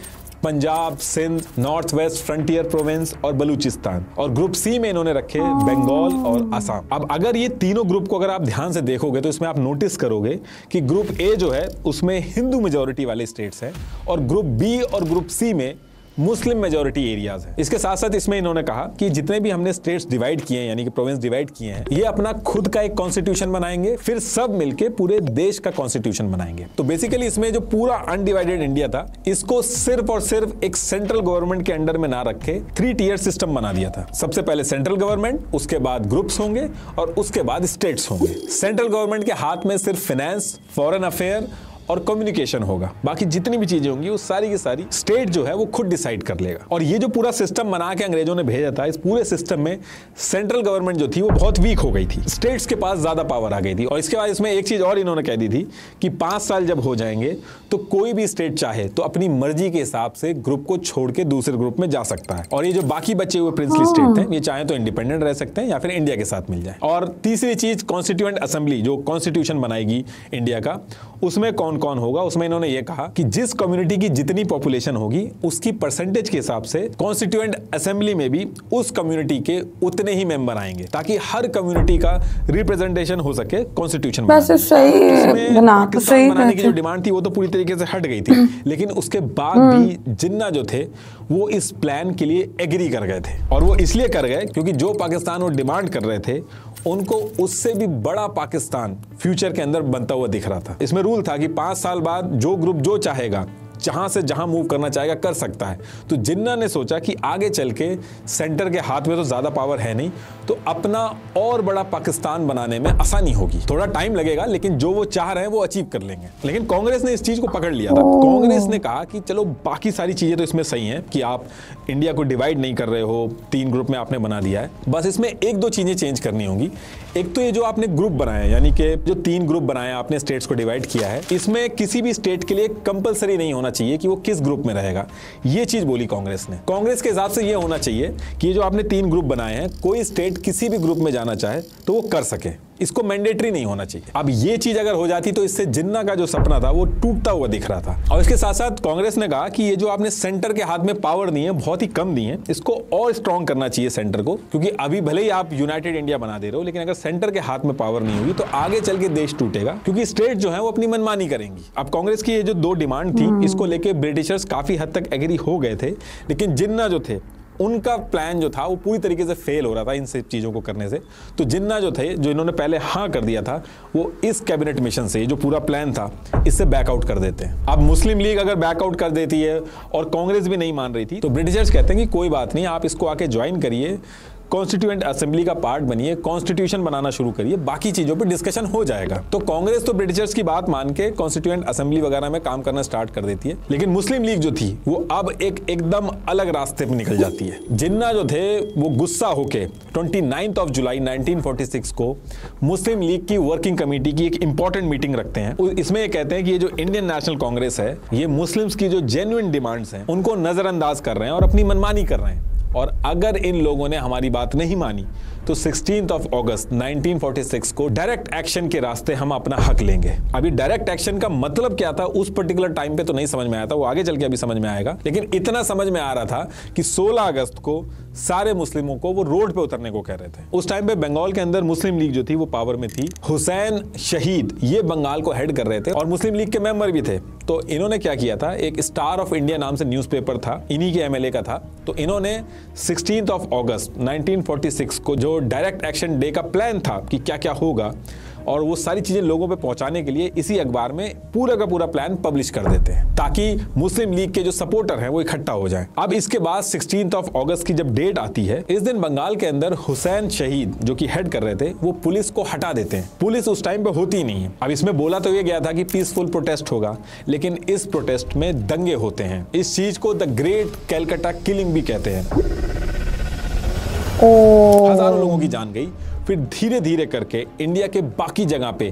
Punjab, Sindh, north west frontier province और बलूचिस्तान। और ग्रुप सी में इन्होंने रखे बंगाल और असम। अब अगर ये तीनों ग्रुप को अगर आप ध्यान से देखोगे तो इसमें आप नोटिस करोगे कि ग्रुप ए जो है उसमें हिंदू मेजोरिटी वाले स्टेट्स हैं और ग्रुप बी और ग्रुप सी में मुस्लिम मेजोरिटी एरियाज है। इसके साथ साथ इसमें इन्होंने कहा कि जितने भी हमने स्टेट्स डिवाइड किए हैं यानी कि प्रोविंस डिवाइड किए हैं ये अपना खुद का एक कॉन्स्टिट्यूशन बनाएंगे, फिर सब मिलके पूरे देश का कॉन्स्टिट्यूशन बनाएंगे। तो बेसिकली इसमें जो पूरा अनडिवाइडेड इंडिया था इसको सिर्फ और सिर्फ एक सेंट्रल गवर्नमेंट के अंडर में ना रखे 3 टियर सिस्टम बना दिया था। सबसे पहले सेंट्रल गवर्नमेंट, उसके बाद ग्रुप्स होंगे और उसके बाद स्टेट्स होंगे। सेंट्रल गवर्नमेंट के हाथ में सिर्फ फाइनेंस, फॉरेन अफेयर और कम्युनिकेशन होगा, बाकी जितनी भी चीजें होंगी वो सारी की सारी स्टेट जो है वो खुद डिसाइड कर लेगा। और ये जो पूरा सिस्टम बना के अंग्रेजों ने भेजा था, इस पूरे सिस्टम में सेंट्रल गवर्नमेंट जो थी वो बहुत वीक हो गई थी, स्टेट्स के पास ज्यादा पावर आ गई थी। और इसके बाद इसमें एक चीज और इन्होंने कह दी थी कि 5 साल जब हो जाएंगे तो कोई भी स्टेट चाहे तो अपनी मर्जी के हिसाब से ग्रुप को छोड़ के दूसरे ग्रुप में जा सकता है। और ये जो बाकी बचे हुए प्रिंसली स्टेट हैं ये चाहे तो इंडिपेंडेंट रह सकते हैं या फिर इंडिया के साथ मिल जाए। और तीसरी चीज कॉन्स्टिट्यूएंट असेंबली, जो कॉन्स्टिट्यूशन बनाएगी इंडिया का, उसमें कौन कौन होगा। उसमें इन्होंने ये कहा कि जिस कम्युनिटी की जितनी पॉपुलेशन होगी उसकी परसेंटेज के हिसाब से कॉन्स्टिट्यूएंट असेंबली में भी उस कम्युनिटी के उतने ही मेंबर आएंगे ताकि हर कम्युनिटी का रिप्रेजेंटेशन हो सके कॉन्स्टिट्यूशन में। बनाने की जो डिमांड थी वो तो पूरी तरीके से हट गई थी, लेकिन उसके बाद भी जिन्ना जो थे वो इस प्लान के लिए एग्री कर गए थे। और वो इसलिए कर गए क्योंकि जो पाकिस्तान वो डिमांड कर रहे थे उनको उससे भी बड़ा पाकिस्तान फ्यूचर के अंदर बनता हुआ दिख रहा था। इसमें रूल था कि 5 साल बाद जो ग्रुप जो चाहेगा जहां से जहां मूव करना चाहेगा कर सकता है। तो जिन्ना ने सोचा कि आगे चल के सेंटर के हाथ में तो ज्यादा पावर है नहीं, तो अपना और बड़ा पाकिस्तान बनाने में आसानी होगी। थोड़ा टाइम लगेगा लेकिन जो वो चाह रहे हैं वो अचीव कर लेंगे। लेकिन कांग्रेस ने इस चीज को पकड़ लिया था। कांग्रेस ने कहा कि चलो बाकी सारी चीजें तो इसमें सही हैं कि आप इंडिया को डिवाइड नहीं कर रहे हो, 3 ग्रुप में आपने बना दिया है, बस इसमें 1-2 चीजें चेंज करनी होंगी। एक तो ये जो आपने ग्रुप बनाए, यानी कि जो 3 ग्रुप बनाए आपने, स्टेट्स को डिवाइड किया है, इसमें किसी भी स्टेट के लिए कंपलसरी नहीं होना चाहिए कि वो किस ग्रुप में रहेगा। ये चीज बोली कांग्रेस ने। कांग्रेस के हिसाब से ये होना चाहिए कि जो आपने 3 ग्रुप बनाए हैं, कोई स्टेट किसी भी ग्रुप में जाना चाहे तो वो कर सके, इसको मैंडेटरी नहीं होना चाहिए। अब ये चीज अगर हो जाती तो इससे जिन्ना का जो सपना था वो टूटता हुआ दिख रहा था। और इसके साथ साथ कांग्रेस ने कहा कि ये जो आपने सेंटर के हाथ में पावर दी है, बहुत ही कम दी है, इसको और स्ट्रॉन्ग करना चाहिए सेंटर को, क्योंकि अभी भले ही आप यूनाइटेड इंडिया बना दे रहे हो, लेकिन अगर सेंटर के हाथ में पावर नहीं होगी तो आगे चल के देश टूटेगा, क्योंकि स्टेट जो है वो अपनी मनमानी करेंगी। अब कांग्रेस की ये जो 2 डिमांड थी, इसको लेके ब्रिटिशर्स काफी हद तक एग्री हो गए थे, लेकिन जिन्ना जो थे उनका प्लान जो था वो पूरी तरीके से फेल हो रहा था इन सब चीज़ों को करने से। तो जिन्ना जो थे, जो इन्होंने पहले हाँ कर दिया था, वो इस कैबिनेट मिशन से जो पूरा प्लान था इससे बैकआउट कर देते हैं। अब मुस्लिम लीग अगर बैकआउट कर देती है और कांग्रेस भी नहीं मान रही थी, तो ब्रिटिशर्स कहते हैं कि कोई बात नहीं, आप इसको आके ज्वाइन करिए, कॉन्स्टिट्यूएंट असेंबली का पार्ट बनिए, कॉन्स्टिट्यूशन बनाना शुरू करिए, बाकी चीजों पे डिस्कशन हो जाएगा। तो कांग्रेस तो ब्रिटिशर्स की बात मान के कॉन्स्टिट्यूएंट असेंबली वगैरह में काम करना स्टार्ट कर देती है, लेकिन मुस्लिम लीग जो थी वो अब एकदम अलग रास्ते पे निकल जाती है। जिन्ना जो थे वो गुस्सा होके 29 जुलाई 1946 को मुस्लिम लीग की वर्किंग कमेटी की एक इंपॉर्टेंट मीटिंग रखते हैं। इसमें ये कहते हैं कि ये जो इंडियन नेशनल कांग्रेस है, ये मुस्लिम्स की जो जेन्युइन डिमांड्स हैं उनको नजरअंदाज कर रहे हैं और अपनी मनमानी कर रहे हैं, और अगर इन लोगों ने हमारी बात नहीं मानी तो 16 अगस्त 1946 को डायरेक्ट एक्शन के रास्ते हम अपना हक लेंगे। अभी डायरेक्ट एक्शन का मतलब क्या था उस पर्टिकुलर टाइम पे तो नहीं समझ में आया था, वो आगे चल के अभी समझ में आएगा, लेकिन इतना समझ में आ रहा था कि 16 अगस्त को सारे मुस्लिमों को वो रोड पे उतरने को कह रहे थे। उस टाइम पे बंगाल के अंदर मुस्लिम लीग जो थी वो पावर में थी। हुसैन शहीद ये बंगाल को हेड कर रहे थे और मुस्लिम लीग के मेंबर भी थे। तो इन्होंने क्या किया था, एक स्टार ऑफ इंडिया नाम से न्यूज़पेपर था, इन्हीं के एमएलए का था, तो इन्होंने 16 अगस्त 1946 को जो डायरेक्ट एक्शन डे का प्लान था कि क्या क्या होगा और वो सारी चीजें लोगों पे पहुंचाने के लिए इसी अखबार में पूरा का पूरा प्लान पब्लिश कर देते हैं, ताकि मुस्लिम लीग के जो सपोर्टर हैं वो इकट्ठा हो जाएं। अब इसके बाद 16 अगस्त की जब डेट आती है, इस दिन बंगाल के अंदर हुसैन शहीद जो कि हेड कर रहे थे वो पुलिस को हटा देते हैं। पुलिस उस टाइम पे होती नहीं है। अब इसमें बोला तो ये गया था कि पीसफुल प्रोटेस्ट होगा, लेकिन इस प्रोटेस्ट में दंगे होते हैं। इस चीज को द ग्रेट कैलकाटा किलिंग भी कहते हैं। हजारों लोगों की जान गई। फिर धीरे धीरे करके इंडिया के बाकी जगह पे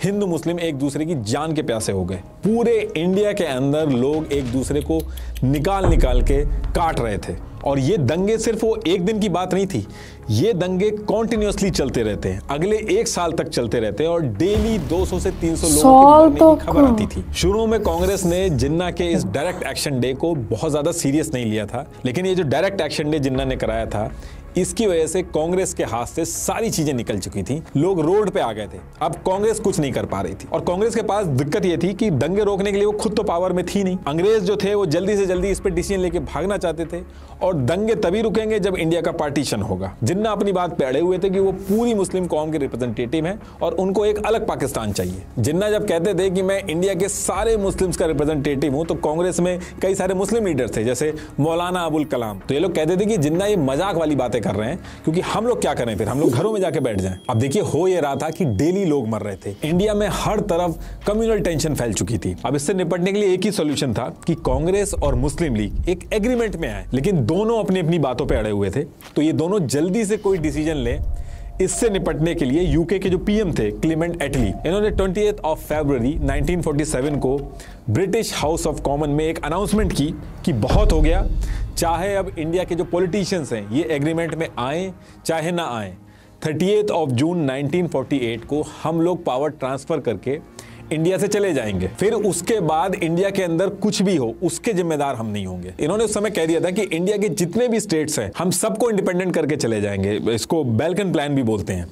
हिंदू मुस्लिम एक दूसरे की जान के प्यासे हो गए। पूरे इंडिया के अंदर लोग एक दूसरे को निकाल निकाल के काट रहे थे। और ये दंगे सिर्फ वो एक दिन की बात नहीं थी, ये दंगे कॉन्टिन्यूसली चलते रहते हैं, अगले 1 साल तक चलते रहते हैं और डेली 200 से 300 लोगों की मरने की खबर आती थी। शुरू में कांग्रेस ने जिन्ना के इस डायरेक्ट एक्शन डे को बहुत ज्यादा सीरियस नहीं लिया था, लेकिन ये जो डायरेक्ट एक्शन डे जिन्ना ने कराया था, इसकी वजह से कांग्रेस के हाथ से सारी चीजें निकल चुकी थी। लोग रोड पे आ गए थे, अब कांग्रेस कुछ नहीं कर पा रही थी। और कांग्रेस के पास दिक्कत ये थी कि दंगे रोकने के लिए वो खुद तो पावर में थी नहीं। अंग्रेज जो थे वो जल्दी से जल्दी इस पे डिसीजन लेके भागना चाहते थे, और दंगे तभी रुकेंगे जब इंडिया का पार्टीशन होगा। जिन्ना अपनी बात पे अड़े हुए थे कि वो पूरी मुस्लिम कौम के रिप्रेजेंटेटिव हैं और उनको एक अलग पाकिस्तान चाहिए। जिन्ना जब कहते थे कि मैं इंडिया के सारे मुस्लिम्स का रिप्रेजेंटेटिव हूं, तो कांग्रेस में कई सारे मुस्लिम लीडर थे, जैसे मौलाना अबुल कलाम। तो ये लोग कहते थे कि जिन्ना ये मजाक वाली बातें कर रहे हैं, क्योंकि हम लोग क्या करें, फिर हम लोग घरों में जाके बैठ जाएं। अब देखिए, हो ये रहा था कि डेली लोग मर रहे थे। इंडिया में हर तरफ कम्युनल टेंशन फैल चुकी थी। अब इससे निपटने के लिए एक ही सॉल्यूशन था कि कांग्रेस और मुस्लिम लीग एक एग्रीमेंट में आए, लेकिन दोनों अपनी अपनी बातों पे अड़े हुए थे। तो ये दोनों जल्दी से कोई डिसीजन ले। इससे निपटने के लिए यूके के जो पीएम थे क्लेमेंट एटली, इन्होंने 28 फरवरी 1947 को ब्रिटिश हाउस ऑफ कॉमन में एक अनाउंसमेंट की कि बहुत हो गया, चाहे अब इंडिया के जो पॉलिटिशियंस हैं ये एग्रीमेंट में आए चाहे ना आए, 38 जून 1948 को हम लोग पावर ट्रांसफर करके इंडिया से चले जाएंगे। फिर उसके बाद इंडिया के अंदर कुछ भी हो उसके जिम्मेदार हम नहीं होंगे। इन्होंने उस समय कह दिया था कि इंडिया के जितने भी स्टेट्स हैं हम सबको इंडिपेंडेंट करके चले जाएंगे। इसको बैल्कन प्लान भी बोलते हैं।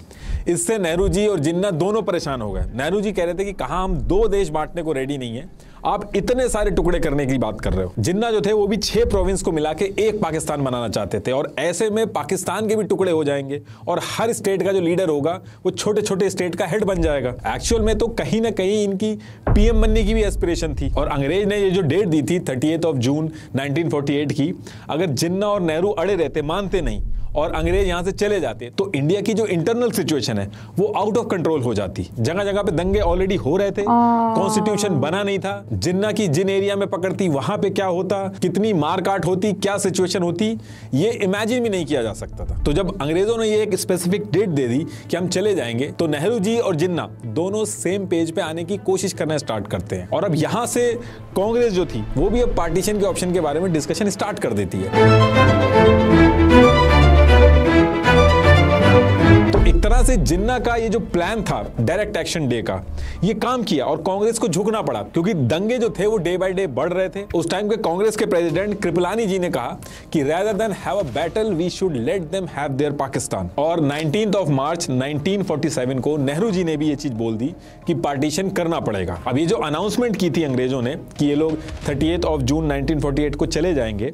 इससे नेहरू जी और जिन्ना दोनों परेशान हो गए। नेहरू जी कह रहे थे कि कहां हम 2 देश बांटने को रेडी नहीं है, आप इतने सारे टुकड़े करने की बात कर रहे हो। जिन्ना जो थे वो भी 6 प्रोविंस को मिला के एक पाकिस्तान बनाना चाहते थे, और ऐसे में पाकिस्तान के भी टुकड़े हो जाएंगे और हर स्टेट का जो लीडर होगा वो छोटे छोटे स्टेट का हेड बन जाएगा। एक्चुअल में तो कहीं ना कहीं इनकी पीएम बनने की भी एस्पिरेशन थी, और अंग्रेज ने ये जो डेट दी थी 30 जून 1948 की, अगर जिन्ना और नेहरू अड़े रहते, मानते नहीं और अंग्रेज यहां से चले जाते, तो इंडिया की जो इंटरनल सिचुएशन है वो आउट ऑफ कंट्रोल हो जाती। जगह जगह पे दंगे ऑलरेडी हो रहे थे, कॉन्स्टिट्यूशन बना नहीं था, जिन्ना की जिन एरिया में पकड़ती वहां पे क्या होता, कितनी मारकाट होती, क्या सिचुएशन होती, ये इमेजिन भी नहीं किया जा सकता था। तो जब अंग्रेजों ने ये एक स्पेसिफिक डेट दे दी कि हम चले जाएंगे, तो नेहरू जी और जिन्ना दोनों सेम पेज पे आने की कोशिश करना स्टार्ट करते हैं। और अब यहां से कांग्रेस जो थी वो भी अब पार्टीशन के ऑप्शन के बारे में डिस्कशन स्टार्ट कर देती है। एक तरह से जिन्ना का ये जो प्लान था डायरेक्ट एक्शन डे का, ये काम किया और कांग्रेस को झुकना पड़ा, क्योंकि दंगे जो थे वो डे बाय डे बढ़ रहे थे। उस टाइम के कांग्रेस के प्रेसिडेंट कृपलानी जी ने कहा कि rather than have a battle we should let them have their Pakistan। और 19 मार्च 1947 को नेहरू जी ने भी ये चीज बोल दी कि पार्टीशन करना पड़ेगा। अब ये जो अनाउंसमेंट की थी अंग्रेजों ने कि ये लोग 30 जून 1948 को चले जाएंगे,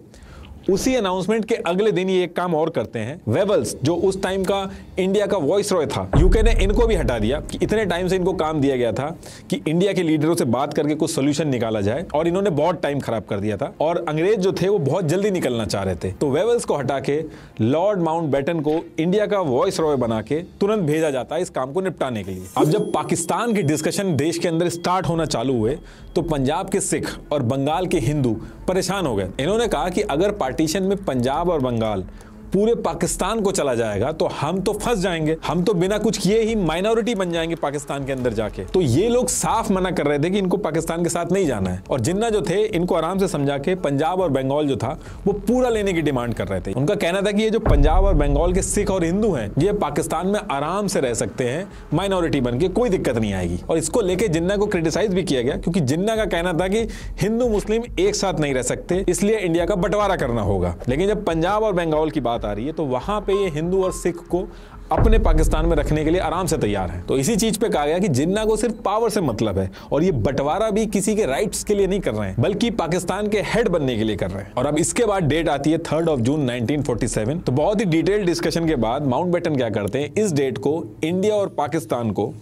उसी अनाउंसमेंट के अगले दिन ये एक काम और करते हैं। वेवल्स जो उस टाइम का इंडिया का वॉइस रॉय था, यूके ने इनको भी हटा दिया कि इतने टाइम से इनको काम दिया गया था कि इंडिया के लीडरों से बात करके कुछ सोल्यूशन निकाला जाए, और इन्होंने बहुत टाइम खराब कर दिया था और अंग्रेज जो थे वो बहुत जल्दी निकलना चाह रहे थे। तो वेवल्स को हटा के लॉर्ड माउंटबेटन को इंडिया का वॉइस रॉय बना के तुरंत भेजा जाता है इस काम को निपटाने के लिए। अब जब पाकिस्तान के डिस्कशन देश के अंदर स्टार्ट होना चालू हुए, तो पंजाब के सिख और बंगाल के हिंदू परेशान हो गए। इन्होंने कहा कि अगर पार्टीशन में पंजाब और बंगाल पूरे पाकिस्तान को चला जाएगा तो हम तो फंस जाएंगे, हम तो बिना कुछ किए ही माइनॉरिटी बन जाएंगे पाकिस्तान के अंदर जाके। तो ये लोग साफ मना कर रहे थे कि इनको पाकिस्तान के साथ नहीं जाना है, और जिन्ना जो थे इनको आराम से समझा के पंजाब और बंगाल जो था वो पूरा लेने की डिमांड कर रहे थे। उनका कहना था कि ये जो पंजाब और बंगाल के सिख और हिंदू हैं, ये पाकिस्तान में आराम से रह सकते हैं माइनॉरिटी बन के, कोई दिक्कत नहीं आएगी। और इसको लेके जिन्ना को क्रिटिसाइज भी किया गया, क्योंकि जिन्ना का कहना था कि हिंदू मुस्लिम एक साथ नहीं रह सकते, इसलिए इंडिया का बंटवारा करना होगा। लेकिन जब पंजाब और बंगाल की बात आ रही है तो वहां पे ये हिंदू और सिख को अपने पाकिस्तान में रखने के लिए आराम से तैयार है। तो इसी चीज पे कहा गया कि जिन्ना को सिर्फ पावर से मतलब है, और ये बंटवारा भी किसी के राइट्स के लिए नहीं कर रहे हैं, बल्कि पाकिस्तान के हेड बनने के लिए कर रहे हैं। और अब इसके बाद डेट आती है 3 जून 1947। तो बहुत ही डिटेल्ड डिस्कशन के बाद माउंटबेटन क्या करते हैं, इस डेट को इंडिया और पाकिस्तान को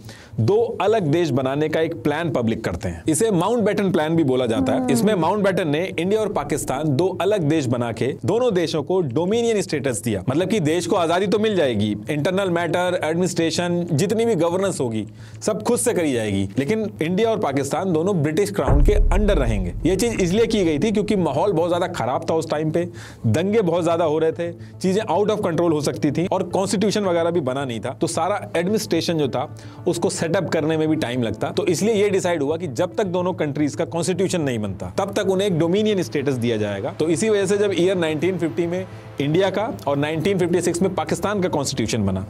2 अलग देश बनाने का एक प्लान पब्लिक करते हैं। इसे माउंटबेटन प्लान भी बोला जाता है। इसमें माउंटबेटन ने इंडिया और पाकिस्तान 2 अलग देश बना के दोनों देशों को डोमिनियन स्टेटस दिया, मतलब कि देश को आजादी तो मिल जाएगी, इंटरनल मैटर, एडमिनिस्ट्रेशन, जितनी भी गवर्नेंस होगी सब खुद से करी जाएगी, लेकिन इंडिया और पाकिस्तान दोनों ब्रिटिश क्राउन के अंडर रहेंगे। ये चीज इसलिए की गई थी क्योंकि माहौल बहुत ज्यादा खराब था उस टाइम पे, दंगे बहुत ज्यादा हो रहे थे, चीजें आउट ऑफ कंट्रोल हो सकती थी, और कॉन्स्टिट्यूशन वगैरह भी बना नहीं था, तो सारा एडमिनिस्ट्रेशन जो था उसको सेटअप करने में भी टाइम लगता। तो इसलिए ये डिसाइड हुआ कि जब तक दोनों कंट्रीज का कॉन्स्टिट्यूशन नहीं बनता तब तक उन्हें एक डोमिनियन स्टेटस दिया जाएगा। तो इसी वजह से जब ईयर 1950 में इंडिया का और 1956 में पाकिस्तान का कॉन्स्टिट्यूशन बना,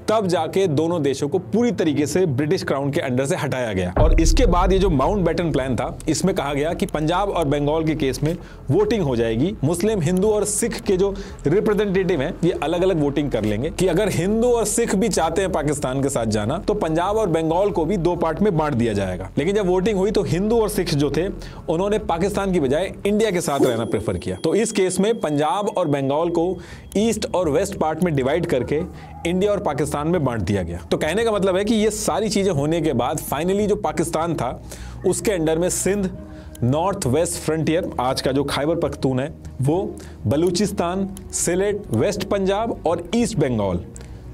तब जाके दोनों देशों को पूरी तरीके से ब्रिटिश क्राउन के अंडर से हटाया गया। और इसके बाद ये जो माउंटबेटन प्लान था, इसमें कहा गया कि पंजाब और बंगाल के केस में वोटिंग हो जाएगी, मुस्लिम, हिंदू और सिख के जो रिप्रेजेंटेटिव हैं ये अलग अलग वोटिंग कर लेंगे कि अगर हिंदू और सिख भी चाहते हैं पाकिस्तान के साथ जाना तो पंजाब और बंगाल को भी 2 पार्ट में बांट दिया जाएगा। लेकिन जब वोटिंग हुई तो हिंदू और सिख जो थे उन्होंने पाकिस्तान की बजाय इंडिया के साथ रहना प्रेफर किया। तो इस केस में पंजाब और बंगाल को ईस्ट और वेस्ट पार्ट में डिवाइड करके इंडिया और पाकिस्तान में बांट दिया गया। तो कहने का मतलब है कि ये सारी चीजें होने के बाद फाइनली जो पाकिस्तान था उसके अंडर में सिंध, नॉर्थ वेस्ट फ्रंटियर, आज का जो खैबर पख्तून है वो, बलूचिस्तान, सिलेट, वेस्ट पंजाब और ईस्ट बंगाल,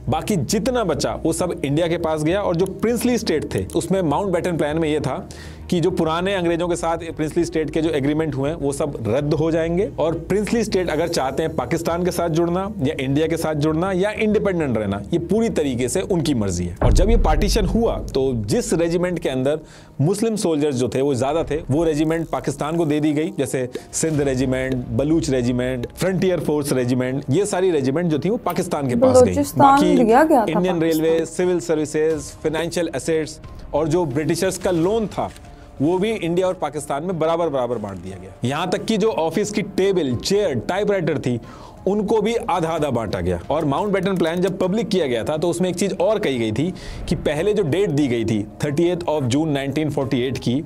बाकी जितना बचा वो सब इंडिया के पास गया। और जो प्रिंसली स्टेट थे उसमें माउंटबेटन प्लान में ये था कि जो पुराने अंग्रेजों के साथ प्रिंसली स्टेट के जो एग्रीमेंट हुए हैं वो सब रद्द हो जाएंगे, और प्रिंसली स्टेट अगर चाहते हैं पाकिस्तान के साथ जुड़ना या इंडिया के साथ जुड़ना या इंडिपेंडेंट रहना, ये पूरी तरीके से उनकी मर्जी है। और जब ये पार्टीशन हुआ तो जिस रेजिमेंट के अंदर मुस्लिम सोल्जर्स जो थे वो ज्यादा थे, वो रेजिमेंट पाकिस्तान को दे दी गई, जैसे Sindh regiment, Baluch regiment, frontier force regiment, ये सारी रेजिमेंट जो थी वो पाकिस्तान के पास गई। बाकी Indian railway, civil services, financial assets और जो ब्रिटिशर्स का लोन था वो भी इंडिया और पाकिस्तान में बराबर बराबर बांट दिया गया। यहां तक कि जो ऑफिस की टेबल, चेयर, टाइपराइटर थी उनको भी आधा आधा बांटा गया। और माउंटबेटन प्लान जब पब्लिक किया गया था तो उसमें एक चीज और कही गई थी कि पहले जो डेट दी गई थी 30 जून 1948 की,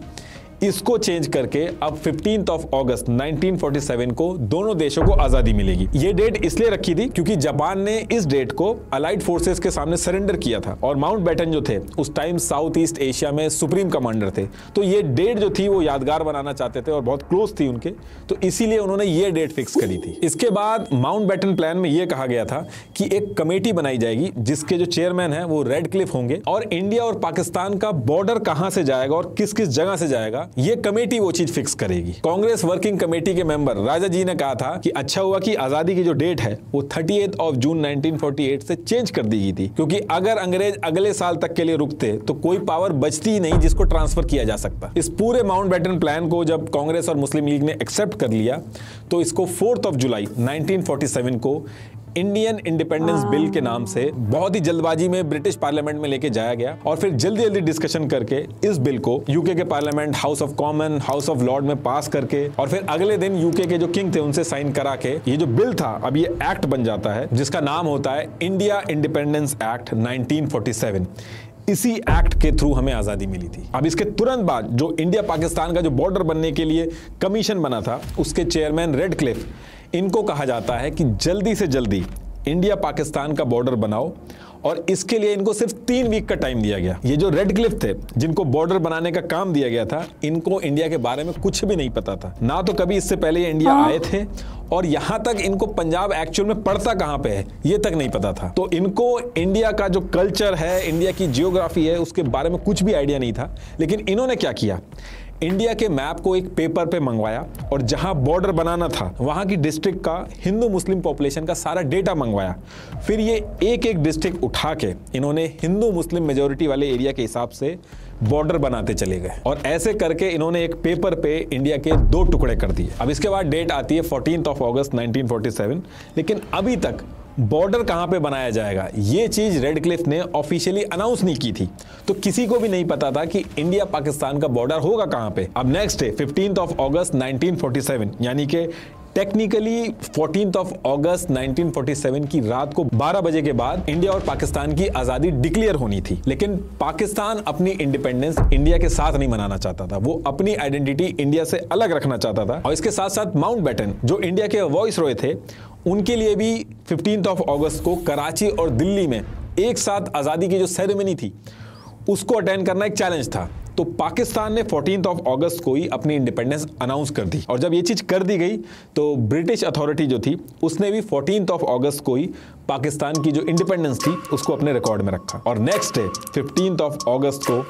इसको चेंज करके अब 15 अगस्त 1947 को दोनों देशों को आजादी मिलेगी। ये डेट इसलिए रखी थी क्योंकि जापान ने इस डेट को अलाइड फोर्सेस के सामने सरेंडर किया था और माउंटबेटन जो थे उस टाइम साउथ ईस्ट एशिया में सुप्रीम कमांडर थे, तो ये डेट जो थी वो यादगार बनाना चाहते थे और बहुत क्लोज थी उनके, तो इसीलिए उन्होंने ये डेट फिक्स करी थी। इसके बाद माउंटबेटन प्लान में ये कहा गया था कि एक कमेटी बनाई जाएगी जिसके जो चेयरमैन है वो रेडक्लिफ होंगे और इंडिया और पाकिस्तान का बॉर्डर कहां से जाएगा और किस किस जगह से जाएगा ये कमेटी वो चीज फिक्स करेगी। कांग्रेस वर्किंग कमेटी के मेंबर राजा जी ने कहा था कि अच्छा हुआ कि आजादी की जो डेट है वो 38 जून 1948 से चेंज कर दी गई थी, क्योंकि अगर अंग्रेज अगले साल तक के लिए रुकते तो कोई पावर बचती ही नहीं जिसको ट्रांसफर किया जा सकता। इस पूरे माउंटबेटन प्लान को जब कांग्रेस और मुस्लिम लीग ने एक्सेप्ट कर लिया तो इसको 4 जुलाई 1947 को इंडियन इंडिपेंडेंस बिल के नाम से बहुत ही जल्दबाजी में ब्रिटिश पार्लियामेंट में लेके जाया गया और फिर जल्दी जल्दी डिस्कशन करके इस बिल को यूके के parliament, house of common, house of Lord में पास करके और फिर अगले दिन यूके के जो किंग थे उनसे साइन करा के ये जो बिल था अब ये एक्ट बन जाता है जिसका नाम होता है इंडिया इंडिपेंडेंस एक्ट 1947। इसी एक्ट के थ्रू हमें आजादी मिली थी। अब इसके तुरंत बाद जो इंडिया पाकिस्तान का जो बॉर्डर बनने के लिए कमीशन बना था उसके चेयरमैन रेडक्लिफ, इनको कहा जाता है कि जल्दी से जल्दी इंडिया पाकिस्तान का बॉर्डर बनाओ और इसके लिए इनको सिर्फ 3 वीक का टाइम दिया गया। ये जो रेडक्लिफ थे जिनको बॉर्डर बनाने का काम दिया गया था, इनको इंडिया के बारे में कुछ भी नहीं पता था, ना तो कभी इससे पहले ये इंडिया आए थे और यहां तक इनको पंजाब एक्चुअल में पड़ता कहां पे है ये तक नहीं पता था। तो इनको इंडिया का जो कल्चर है, इंडिया की जियोग्राफी है, उसके बारे में कुछ भी आइडिया नहीं था। लेकिन इन्होंने क्या किया, इंडिया के मैप को एक पेपर पे मंगवाया और जहां बॉर्डर बनाना था वहां की डिस्ट्रिक्ट का हिंदू मुस्लिम पॉपुलेशन का सारा डेटा मंगवाया। फिर ये एक एक डिस्ट्रिक्ट उठा के इन्होंने हिंदू मुस्लिम मेजोरिटी वाले एरिया के हिसाब से बॉर्डर बनाते चले गए और ऐसे करके इन्होंने एक पेपर पे इंडिया के 2 टुकड़े कर दिए। अब इसके बाद डेट आती है 14 अगस्त 1947, लेकिन अभी तक बॉर्डर कहां पे बनाया जाएगा ये चीज रेडक्लिफ ने ऑफिशियली अनाउंस नहीं की थी, तो किसी को भी नहीं पता था कि इंडिया पाकिस्तान का बॉर्डर होगा कहां पे। अब नेक्स्ट डे 15 अगस्त 1947 यानी कि टेक्निकली 14 अगस्त 1947 की रात को 12 बजे के बाद इंडिया और पाकिस्तान की आजादी डिक्लेयर होनी थी। लेकिन पाकिस्तान अपनी इंडिपेंडेंस इंडिया के साथ नहीं मनाना चाहता था, वो अपनी आइडेंटिटी इंडिया से अलग रखना चाहता था। और इसके साथ साथ माउंटबेटन जो इंडिया के वॉइसरॉय थे उनके लिए भी 15 अगस्त को कराची और दिल्ली में एक साथ आजादी की जो सेरेमनी थी उसको अटेंड करना एक चैलेंज था। तो पाकिस्तान ने 14 अगस्त को ही अपनी इंडिपेंडेंस अनाउंस कर दी और जब ये चीज कर दी गई तो ब्रिटिश अथॉरिटी जो थी उसने भी 14 अगस्त को ही पाकिस्तान की जो इंडिपेंडेंस थी उसको अपने रिकॉर्ड में रखा और नेक्स्ट डे 15 अगस्त को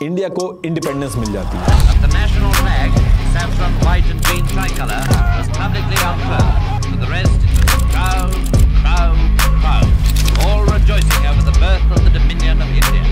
इंडिया को इंडिपेंडेंस मिल जाती है। The national flag, saffron, white and green tricolour, was publicly unfurled. For the rest, it was proud, proud, proud, all rejoicing over the birth of the Dominion of India.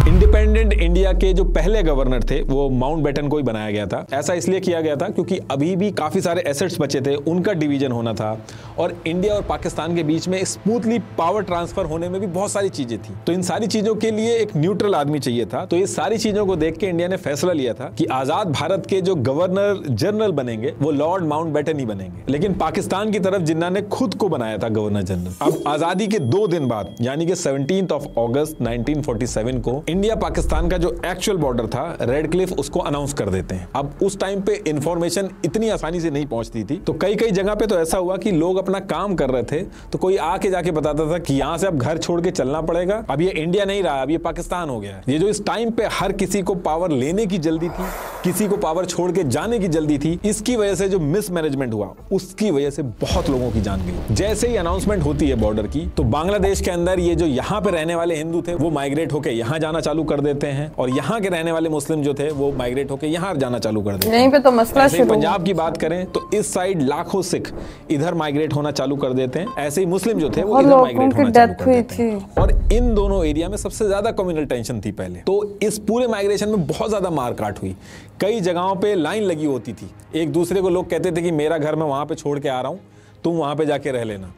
Independent India के जो पहले governor थे वो Mountbatten को ही बनाया गया था। ऐसा इसलिए किया गया था क्योंकि अभी भी काफी सारे एसेट्स बचे थे, उनका डिवीजन होना था और इंडिया और पाकिस्तान के बीच में स्मूथली पावर ट्रांसफर होने में भी बहुत सारी चीजें थी। तो इन सारी चीजों के लिए एक न्यूट्रल आदमी चाहिए था। तो ये सारी चीजों को देख के इंडिया ने फैसला लिया था कि आजाद भारत के जो गवर्नर जनरल बनेंगे वो लॉर्ड माउंटबेटन ही बनेंगे। लेकिन पाकिस्तान की तरफ जिन्ना ने खुद को बनाया था गवर्नर जनरल। अब आजादी के 2 दिन बाद यानी कि 17 अगस्त 1947 को इंडिया पाकिस्तान का जो एक्चुअल बॉर्डर था रेडक्लिफ उसको अनाउंस कर देते हैं। अब उस टाइम पे इंफॉर्मेशन इतनी आसानी से नहीं पहुंचती थी, तो कई कई जगह पे तो ऐसा हुआ कि लोग अपना काम कर रहे थे तो कोई आके जाके बताता था कि यहां से अब घर छोड़ के चलना पड़ेगा, अब ये इंडिया नहीं रहा, अब ये पाकिस्तान हो गया। ये जो इस टाइम पे हर किसी को पावर लेने की जल्दी थी, किसी को पावर छोड़ के जाने की जल्दी थी, इसकी वजह से जो मिसमैनेजमेंट हुआ उसकी वजह से बहुत लोगों की जान गई। जैसे ही अनाउंसमेंट होती है बॉर्डर की तो बांग्लादेश के अंदर ये जो यहाँ पे रहने वाले हिंदू थे वो माइग्रेट होकर यहाँ जाना चालू कर देते हैं और यहाँ के रहने वाले मुस्लिम जो थे वो माइग्रेट होकर यहाँ जाना चालू कर देते हैं। यहीं पे तो मसला शुरू। पंजाब की बात करें तो इस साइड लाखों सिख इधर माइग्रेट होना चालू कर देते हैं, ऐसे ही मुस्लिम जो थे वो इधर माइग्रेट होना चालू कर देते हैं। और इन दोनों एरिया में सबसे ज्यादा कम्युनल टेंशन थी पहले। तो इस पूरे माइग्रेशन में बहुत ज्यादा मारकाट हुई, कई जगहों पे लाइन लगी होती थी, एक दूसरे को लोग कहते थे कि मेरा घर मैं वहां पे छोड़ के आ रहा हूं, तुम वहां पे जाके रह लेना।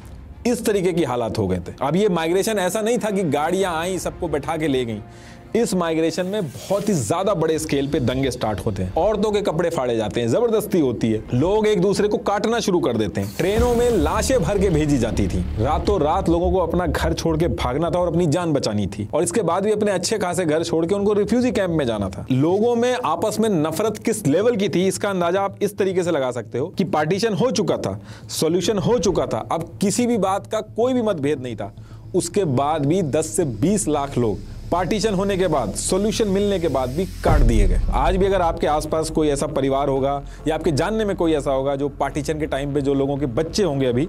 इस तरीके की हालात हो गए थे। अब ये माइग्रेशन ऐसा नहीं था कि गाड़ियां आई सबको बैठा के ले गई, इस माइग्रेशन में बहुत ही ज्यादा बड़े स्केल पे दंगे स्टार्ट होते हैं, औरतों के कपड़े फाड़े जाते हैं, जबरदस्ती होती है, लोग एक दूसरे को काटना शुरू कर देते हैं, ट्रेनों में लाशें भर के भेजी जाती थी, रातों रात लोगों को अपना घर छोड़ के भागना था और अपनी जान बचानी थी, और इसके बाद भी अपने अच्छे खासे घर छोड़ के उनको रिफ्यूजी कैंप में जाना था। लोगों में आपस में नफरत किस लेवल की थी इसका अंदाजा आप इस तरीके से लगा सकते हो कि पार्टीशन हो चुका था, सॉल्यूशन हो चुका था, अब किसी भी बात का कोई भी मतभेद नहीं था, उसके बाद भी 10 से 20 लाख लोग पार्टीशन होने के बाद, सॉल्यूशन मिलने के बाद भी काट दिए गए। आज भी अगर आपके आसपास कोई ऐसा परिवार होगा या आपके जानने में कोई ऐसा होगा जो पार्टीशन के टाइम पे जो लोगों के बच्चे होंगे अभी,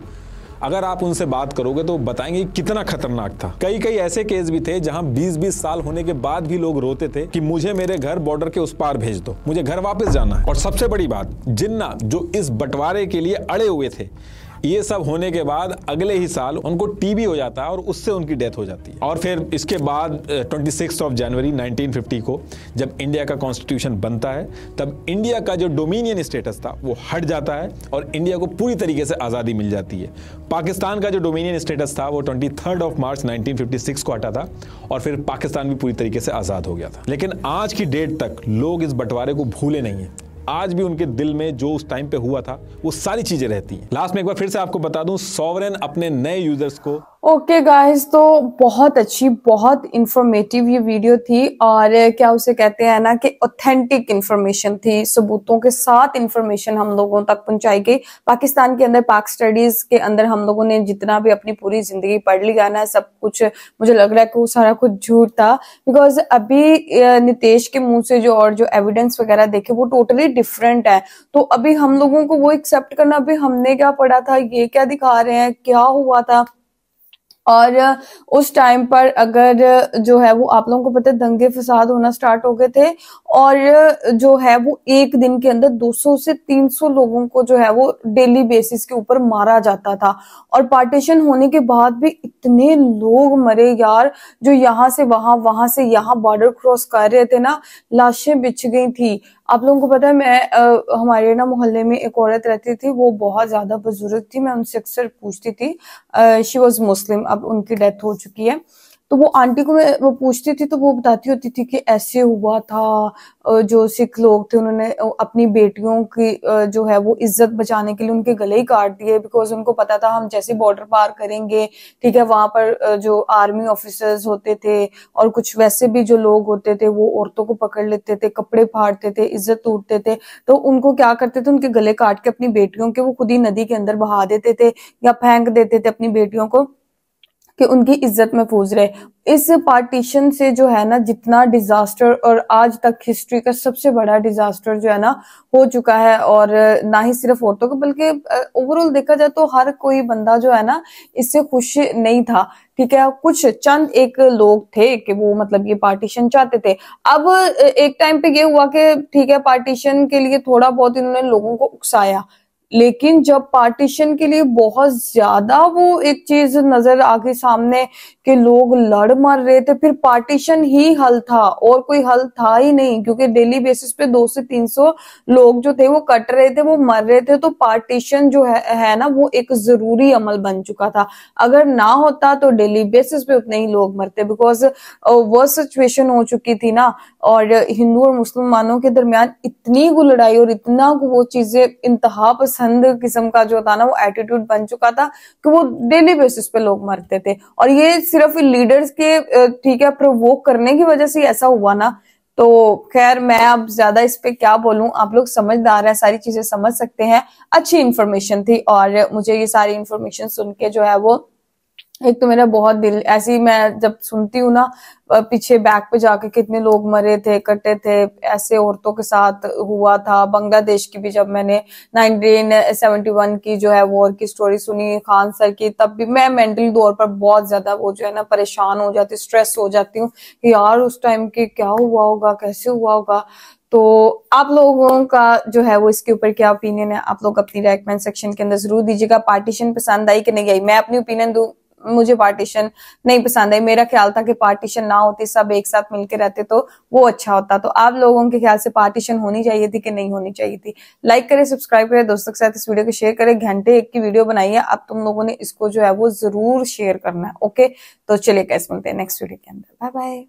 अगर आप उनसे बात करोगे तो बताएंगे कितना खतरनाक था। कई ऐसे केस भी थे जहां 20-20 साल होने के बाद भी लोग रोते थे कि मुझे मेरे घर बॉर्डर के उस पार भेज दो, मुझे घर वापस जाना है। और सबसे बड़ी बात, जिन्ना जो इस बंटवारे के लिए अड़े हुए थे, ये सब होने के बाद अगले ही साल उनको टीबी हो जाता है और उससे उनकी डेथ हो जाती है। और फिर इसके बाद 26 जनवरी 1950 को जब इंडिया का कॉन्स्टिट्यूशन बनता है, तब इंडिया का जो डोमिनियन स्टेटस था वो हट जाता है और इंडिया को पूरी तरीके से आज़ादी मिल जाती है। पाकिस्तान का जो डोमिनियन स्टेटस था वो 23 मार्च 1956 को हटा था और फिर पाकिस्तान भी पूरी तरीके से आज़ाद हो गया था। लेकिन आज की डेट तक लोग इस बंटवारे को भूले नहीं है, आज भी उनके दिल में जो उस टाइम पे हुआ था वो सारी चीजें रहती हैं। लास्ट में एक बार फिर से आपको बता दूं, सॉवरेन अपने नए यूजर्स को ओके गाइस, तो बहुत अच्छी, बहुत इंफॉर्मेटिव ये वीडियो थी और क्या उसे कहते हैं ना कि ऑथेंटिक इंफॉर्मेशन थी, सबूतों के साथ इंफॉर्मेशन हम लोगों तक पहुंचाई गई। पाकिस्तान के अंदर, पाक स्टडीज के अंदर हम लोगों ने जितना भी अपनी पूरी जिंदगी पढ़ लिया ना, सब कुछ मुझे लग रहा है कि वो सारा कुछ झूठ था। बिकॉज अभी नितेश के मुंह से जो एविडेंस वगैरह देखे वो टोटली डिफरेंट है। तो अभी हम लोगों को वो एक्सेप्ट करना, अभी हमने क्या पढ़ा था, ये क्या दिखा रहे हैं, क्या हुआ था। और उस टाइम पर अगर जो है वो आप लोगों को पता है दंगे फसाद होना स्टार्ट हो गए थे और जो है वो एक दिन के अंदर 200 से 300 लोगों को जो है वो डेली बेसिस के ऊपर मारा जाता था। और पार्टीशन होने के बाद भी इतने लोग मरे यार, जो यहाँ से वहां, वहां से यहाँ बॉर्डर क्रॉस कर रहे थे ना, लाशें बिछ गई थी। आप लोगों को पता है, मैं हमारे ना मोहल्ले में एक औरत रहती थी, वो बहुत ज्यादा बुजुर्ग थी, मैं उनसे अक्सर पूछती थी, शी वॉज मुस्लिम, अब उनकी डेथ हो चुकी है। तो वो आंटी को मैं वो पूछती थी तो वो बताती होती थी कि ऐसे हुआ था, जो सिख लोग थे उन्होंने अपनी बेटियों की जो है वो इज्जत बचाने के लिए उनके गले ही काट दिए, बिकॉज उनको पता था हम जैसे बॉर्डर पार करेंगे, ठीक है, वहां पर जो आर्मी ऑफिसर्स होते थे और कुछ वैसे भी जो लोग होते थे वो औरतों को पकड़ लेते थे, कपड़े फाड़ते थे, इज्जत लूटते थे। तो उनको क्या करते थे, उनके गले काट के अपनी बेटियों के वो खुद ही नदी के अंदर बहा देते थे या फेंक देते थे अपनी बेटियों को कि उनकी इज्जत महफूज रहे। इस पार्टीशन से जो है ना जितना डिजास्टर, और आज तक हिस्ट्री का सबसे बड़ा डिजास्टर जो है ना हो चुका है, और ना ही सिर्फ औरतों को बल्कि ओवरऑल देखा जाए तो हर कोई बंदा जो है ना इससे खुश नहीं था। ठीक है, कुछ चंद एक लोग थे कि वो मतलब ये पार्टीशन चाहते थे। अब एक टाइम पे ये हुआ कि ठीक है, पार्टीशन के लिए थोड़ा बहुत इन्होंने लोगों को उकसाया, लेकिन जब पार्टीशन के लिए बहुत ज्यादा वो एक चीज नजर आ गई सामने कि लोग लड़ मर रहे थे, फिर पार्टीशन ही हल था और कोई हल था ही नहीं, क्योंकि डेली बेसिस पे 200 से 300 लोग जो थे वो कट रहे थे, वो मर रहे थे। तो पार्टीशन जो है ना वो एक जरूरी अमल बन चुका था। अगर ना होता तो डेली बेसिस पे उतने ही लोग मरते, बिकॉज वो सिचुएशन हो चुकी थी ना। और हिंदू और मुसलमानों के दरमियान इतनी लड़ाई और इतना वो चीजें इंतहा पसंद किस्म का जो था ना वो एटीट्यूड बन चुका था कि वो डेली बेसिस पे लोग मरते थे। और ये सिर्फ लीडर्स के ठीक है प्रोवोक करने की वजह से ऐसा हुआ ना। तो खैर मैं अब ज्यादा इस पे क्या बोलूं, आप लोग समझदार हैं, सारी चीजें समझ सकते हैं। अच्छी इंफॉर्मेशन थी और मुझे ये सारी इंफॉर्मेशन सुन के जो है वो एक तो मेरा बहुत दिल ऐसी, मैं जब सुनती हूँ ना पीछे बैक पे जाके कितने लोग मरे थे, कटे थे, ऐसे औरतों के साथ हुआ था। बांग्लादेश की भी जब मैंने 1971 की जो है वॉर की स्टोरी सुनी खान सर की, तब भी मैं मेंटली तौर पर बहुत ज्यादा वो जो है ना परेशान हो जाती, स्ट्रेस हो जाती हूँ कि यार उस टाइम के क्या हुआ होगा, कैसे हुआ होगा। तो आप लोगों का जो है वो इसके ऊपर क्या ओपिनियन है, आप लोग अपनी राय कमेंट सेक्शन के अंदर जरूर दीजिएगा। पार्टीशन पसंद आई कि नहीं आई, मैं अपनी ओपिनियन दूं, मुझे पार्टीशन नहीं पसंद है। मेरा ख्याल था कि पार्टीशन ना होती, सब एक साथ मिलकर रहते तो वो अच्छा होता। तो आप लोगों के ख्याल से पार्टीशन होनी चाहिए थी कि नहीं होनी चाहिए थी? लाइक करें, सब्सक्राइब करें, दोस्तों के साथ इस वीडियो को शेयर करें। घंटे एक की वीडियो बनाई है, अब तुम लोगों ने इसको जो है वो जरूर शेयर करना है। ओके, तो चलिए कैसे मिलते हैं नेक्स्ट वीडियो के अंदर। Bye bye.